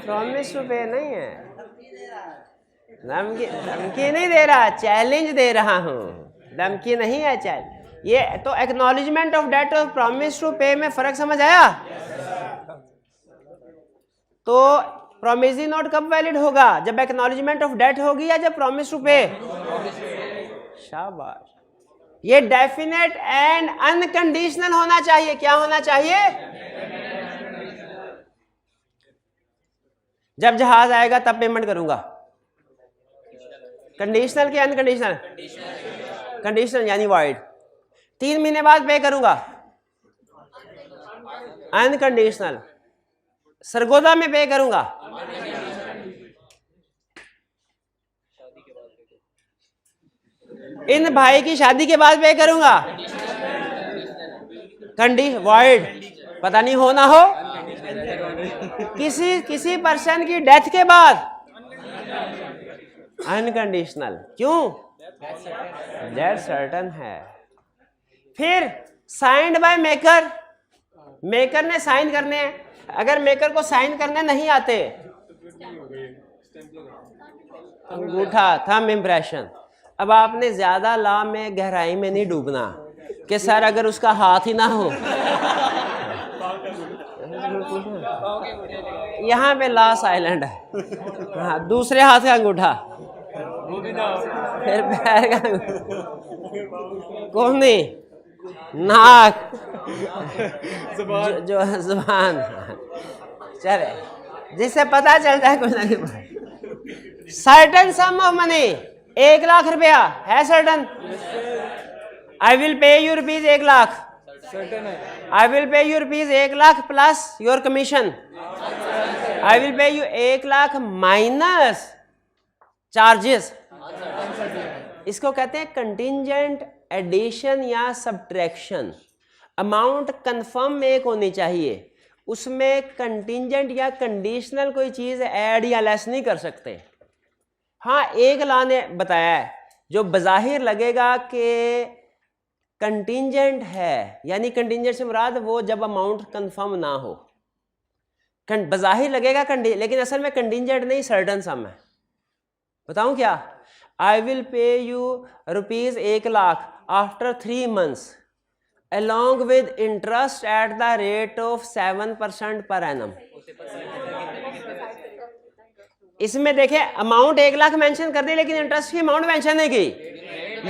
S1: प्रॉमिस टू पे नहीं है। धमकी नहीं दे रहा, चैलेंज दे रहा हूं, धमकी नहीं है, चैलेंज। ये तो एक्नॉलेजमेंट ऑफ डेट और प्रॉमिस टू पे में फर्क समझ आया? तो प्रोमिसरी नोट कब वैलिड होगा? जब एक्नॉलेजमेंट ऑफ डेट होगी या जब प्रॉमिस टू पे? शाबाश। ये डेफिनेट एंड अनकंडीशनल होना चाहिए। क्या होना चाहिए? जब जहाज आएगा तब पेमेंट करूंगा। कंडीशनल कि अनकंडीशनल? कंडीशनल यानी वाइड। 3 महीने बाद पे करूंगा, अनकंडीशनल। सरगोदा में पे करूंगा, इन भाई की शादी के बाद पे करूंगा, कंडीशन वाइड। पता नहीं हो ना हो, किसी पर्सन की डेथ के बाद अनकंडीशनल। क्यों? डेट सर्टन है। फिर साइंड बाय मेकर, मेकर ने साइन करने हैं। अगर मेकर को साइन करने नहीं आते, अंगूठा, थंब इम्प्रेशन। अब आपने ज्यादा लॉ में गहराई में नहीं डूबना, कि सर अगर उसका हाथ ही ना हो, यहाँ पे ला साइलेंट है। हाँ, दूसरे हाथ का अंगूठा, फिर पैर का कौन नहीं, नाक, जो जुबान, चले, जिससे पता चलता है कुछ ना कुछ। Certain some of money, 1 lakh रुपया है सर्टन। आई विल पे you rupees 1 lakh. I will पे you rupees 1 lakh plus your commission. I will पे यू 1 लाख माइनस चार्जेस। इसको कहते हैं कंटिंजेंट एडिशन या सब्ट्रैक्शन। अमाउंट कंफर्म एक होनी चाहिए, उसमें कंटिंजेंट या कंडीशनल कोई चीज़ ऐड या लेस नहीं कर सकते। हाँ, एक लॉ ने बताया है जो बज़ाहिर लगेगा कि कंटिंजेंट है, यानी कंटिंजेंट से मुराद वो जब अमाउंट कंफर्म ना हो, बज़ाहिर लगेगा लेकिन असल में कंटिंजेंट नहीं, सर्टन सम है। बताऊं क्या? आई विल पे you rupees 1 lakh after 3 months along with interest at the rate of 7% per annum। इसमें देखें अमाउंट 1 लाख मेंशन कर दी लेकिन इंटरेस्ट की अमाउंट मेंशन नहीं की।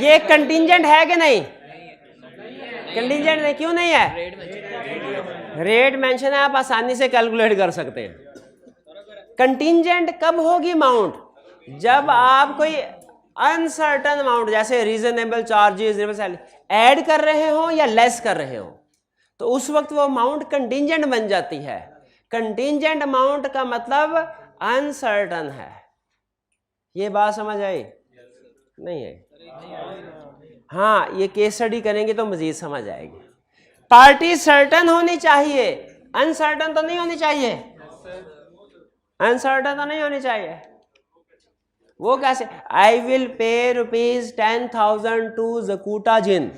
S1: ये कंटिंजेंट है कि नहीं? कंटिंजेंट नहीं, क्यों नहीं है? रेट मेंशन है, आप आसानी से कैलकुलेट कर सकते हैं। कंटिंजेंट कब होगी अमाउंट? जब आप कोई अनसर्टन अमाउंट जैसे रीजनेबल चार्जेस ऐड कर रहे हो या लेस कर रहे हो, तो उस वक्त वो अमाउंट कंटिंजेंट बन जाती है। कंटिंजेंट अमाउंट का मतलब अनसर्टन है। ये बात समझ आई? नहीं है? हाँ, ये केस स्टडी करेंगे तो मजीद समझ आएगी। पार्टी सर्टन होनी चाहिए, अनसर्टन तो नहीं होनी चाहिए। अनसर्टन तो नहीं होनी चाहिए। वो कैसे? I will pay rupees 10,000 to जकूटा जिन।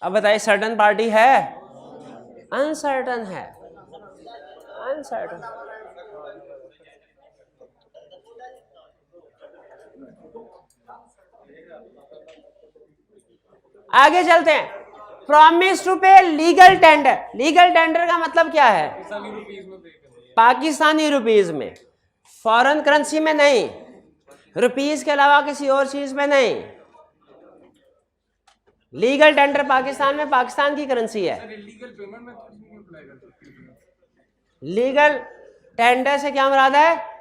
S1: अब बताइए, सर्टन पार्टी है? अनसर्टन है, अनसर्टन। आगे चलते हैं। Promise to pay legal tender. Legal tender का मतलब क्या है? पाकिस्तानी रुपीज में, फॉरेन करेंसी में नहीं, रुपीज के अलावा किसी और चीज में नहीं। लीगल टेंडर पाकिस्तान में पाकिस्तान की करेंसी है। लीगल टेंडर से क्या मुराद है?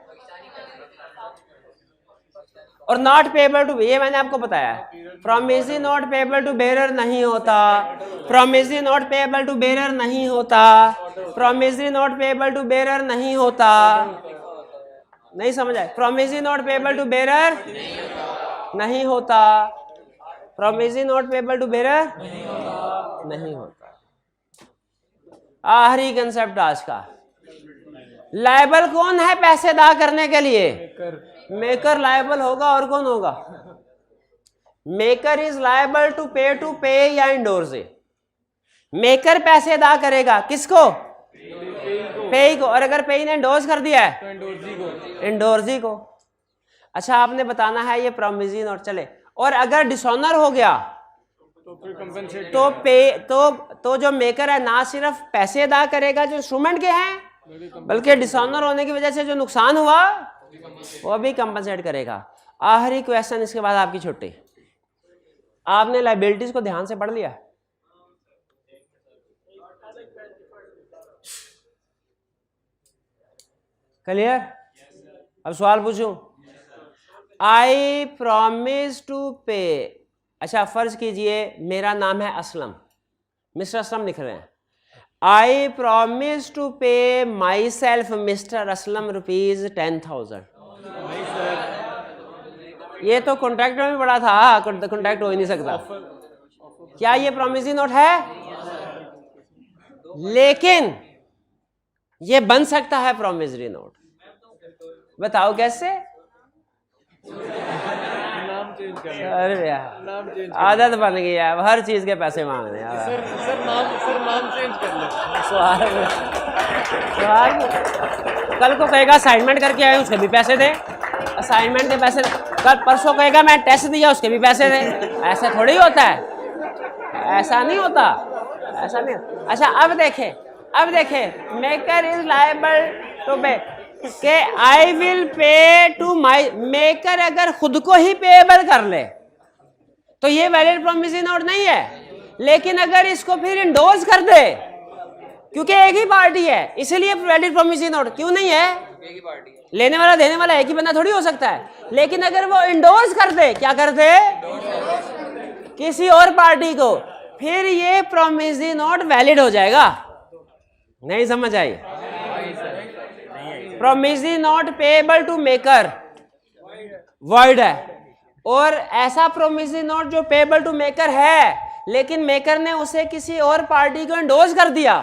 S1: और नॉट पेबल टू, ये मैंने आपको बताया। Promissory note payable to bearer नहीं होता। Promissory note payable to bearer नहीं होता। Promissory note payable to bearer नहीं होता। नहीं समझ आए? Promissory note payable to bearer नहीं होता। Promissory note payable to bearer नहीं होता। आखिरी कंसेप्ट आज का। लायबल कौन है पैसे अदा करने के लिए? मेकर लायबल होगा, और कौन होगा? मेकर इज लायबल टू पे या इंडोर्स। मेकर पैसे अदा करेगा, किसको? पे को। और अगर पे ने इंडोर्स कर दिया है तो इंडोर्सी को। अच्छा, आपने बताना है ये प्रॉमिसरी नोट चले। और अगर डिसऑनर हो गया तो फिर कंपनसेट तो पे तो जो मेकर है ना सिर्फ पैसे अदा करेगा जो इंस्ट्रूमेंट के हैं, बल्कि डिसऑनर होने की वजह से जो नुकसान हुआ वो भी कंपनसेट करेगा। आखिरी क्वेश्चन, इसके बाद आपकी छुट्टी। आपने लायबिलिटीज को ध्यान से पढ़ लिया? क्लियर? अब सवाल पूछूं। आई प्रॉमिस टू पे। अच्छा, फर्ज कीजिए मेरा नाम है असलम, मिस्टर असलम लिख रहे हैं। आई प्रॉमिस टू पे my self mister Aslam rupees 10,000। ये तो कॉन्ट्रैक्ट में भी पड़ा था, कॉन्ट्रैक्ट हो ही नहीं सकता। क्या ये प्रॉमिसरी नोट है? लेकिन ये बन सकता है प्रॉमिसरी नोट। बताओ कैसे? अरे यार, आदत बन गई है, हर चीज के पैसे मांगने यार।
S4: सर नाम चेंज कर लो।
S1: सवाल कल को कहेगा असाइनमेंट करके आए, उसके भी पैसे दे। असाइनमेंट के पैसे कल परसों कहेगा मैं टेस्ट दिया, उसके भी पैसे दे। ऐसा थोड़ी होता है। ऐसा नहीं होता, ऐसा नहीं। अच्छा अब देखें maker is liable to pay के I will pay to my, maker अगर खुद को ही पेएबल कर ले तो ये वैलिड प्रोमिसरी नोट नहीं है। लेकिन अगर इसको फिर इंडोर्स कर दे, क्योंकि एक ही पार्टी है इसलिए वैलिड प्रोमिसरी नोट क्यों नहीं है, लेने वाला देने वाला एक ही बंदा थोड़ी हो सकता है। लेकिन अगर वो इंडोर्स कर दे, क्या कर दे, किसी और पार्टी को, फिर ये प्रोमिसरी नोट वैलिड हो जाएगा। नहीं समझ आई? Promissory note payable to maker void है, और ऐसा प्रोमिसरी नोट जो पेएबल टू मेकर है लेकिन मेकर ने उसे किसी और पार्टी को इंडोर्स कर दिया,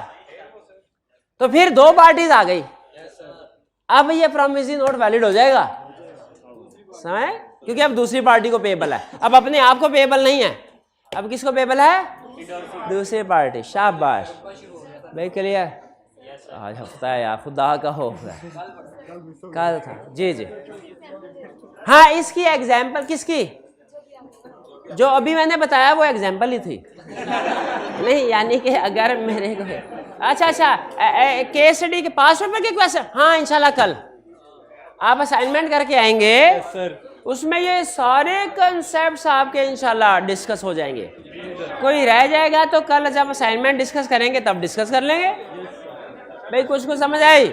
S1: तो फिर दो पार्टीज आ गई, अब ये प्रोमिसरी नोट वैलिड हो जाएगा, समझ? क्योंकि अब दूसरी पार्टी को पेएबल है, अब अपने आप को पेएबल नहीं है, अब किसको पेएबल है, दूसरी पार्टी। शाबाश भाई, क्लियर? आज हफ्ता है यार, खुदा का हो कल था। जी जी हाँ, इसकी एग्जाम्पल किसकी, जो अभी मैंने बताया वो एग्जाम्पल ही थी नहीं, यानी कि अगर मेरे को अच्छा केस स्टडी के 5 पेपर के क्वेश्चन, हाँ इंशाल्लाह कल आप असाइनमेंट करके आएंगे
S4: सर।
S1: उसमें ये सारे कंसेप्ट्स आपके इंशाल्लाह डिस्कस हो जाएंगे। कोई रह जाएगा तो कल जब असाइनमेंट डिस्कस करेंगे तब डिस्कस कर लेंगे। भाई कुछ समझ आई?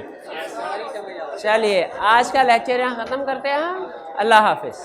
S1: चलिए आज का लेक्चर यहाँ ख़त्म करते हैं हम। अल्लाह हाफिज़।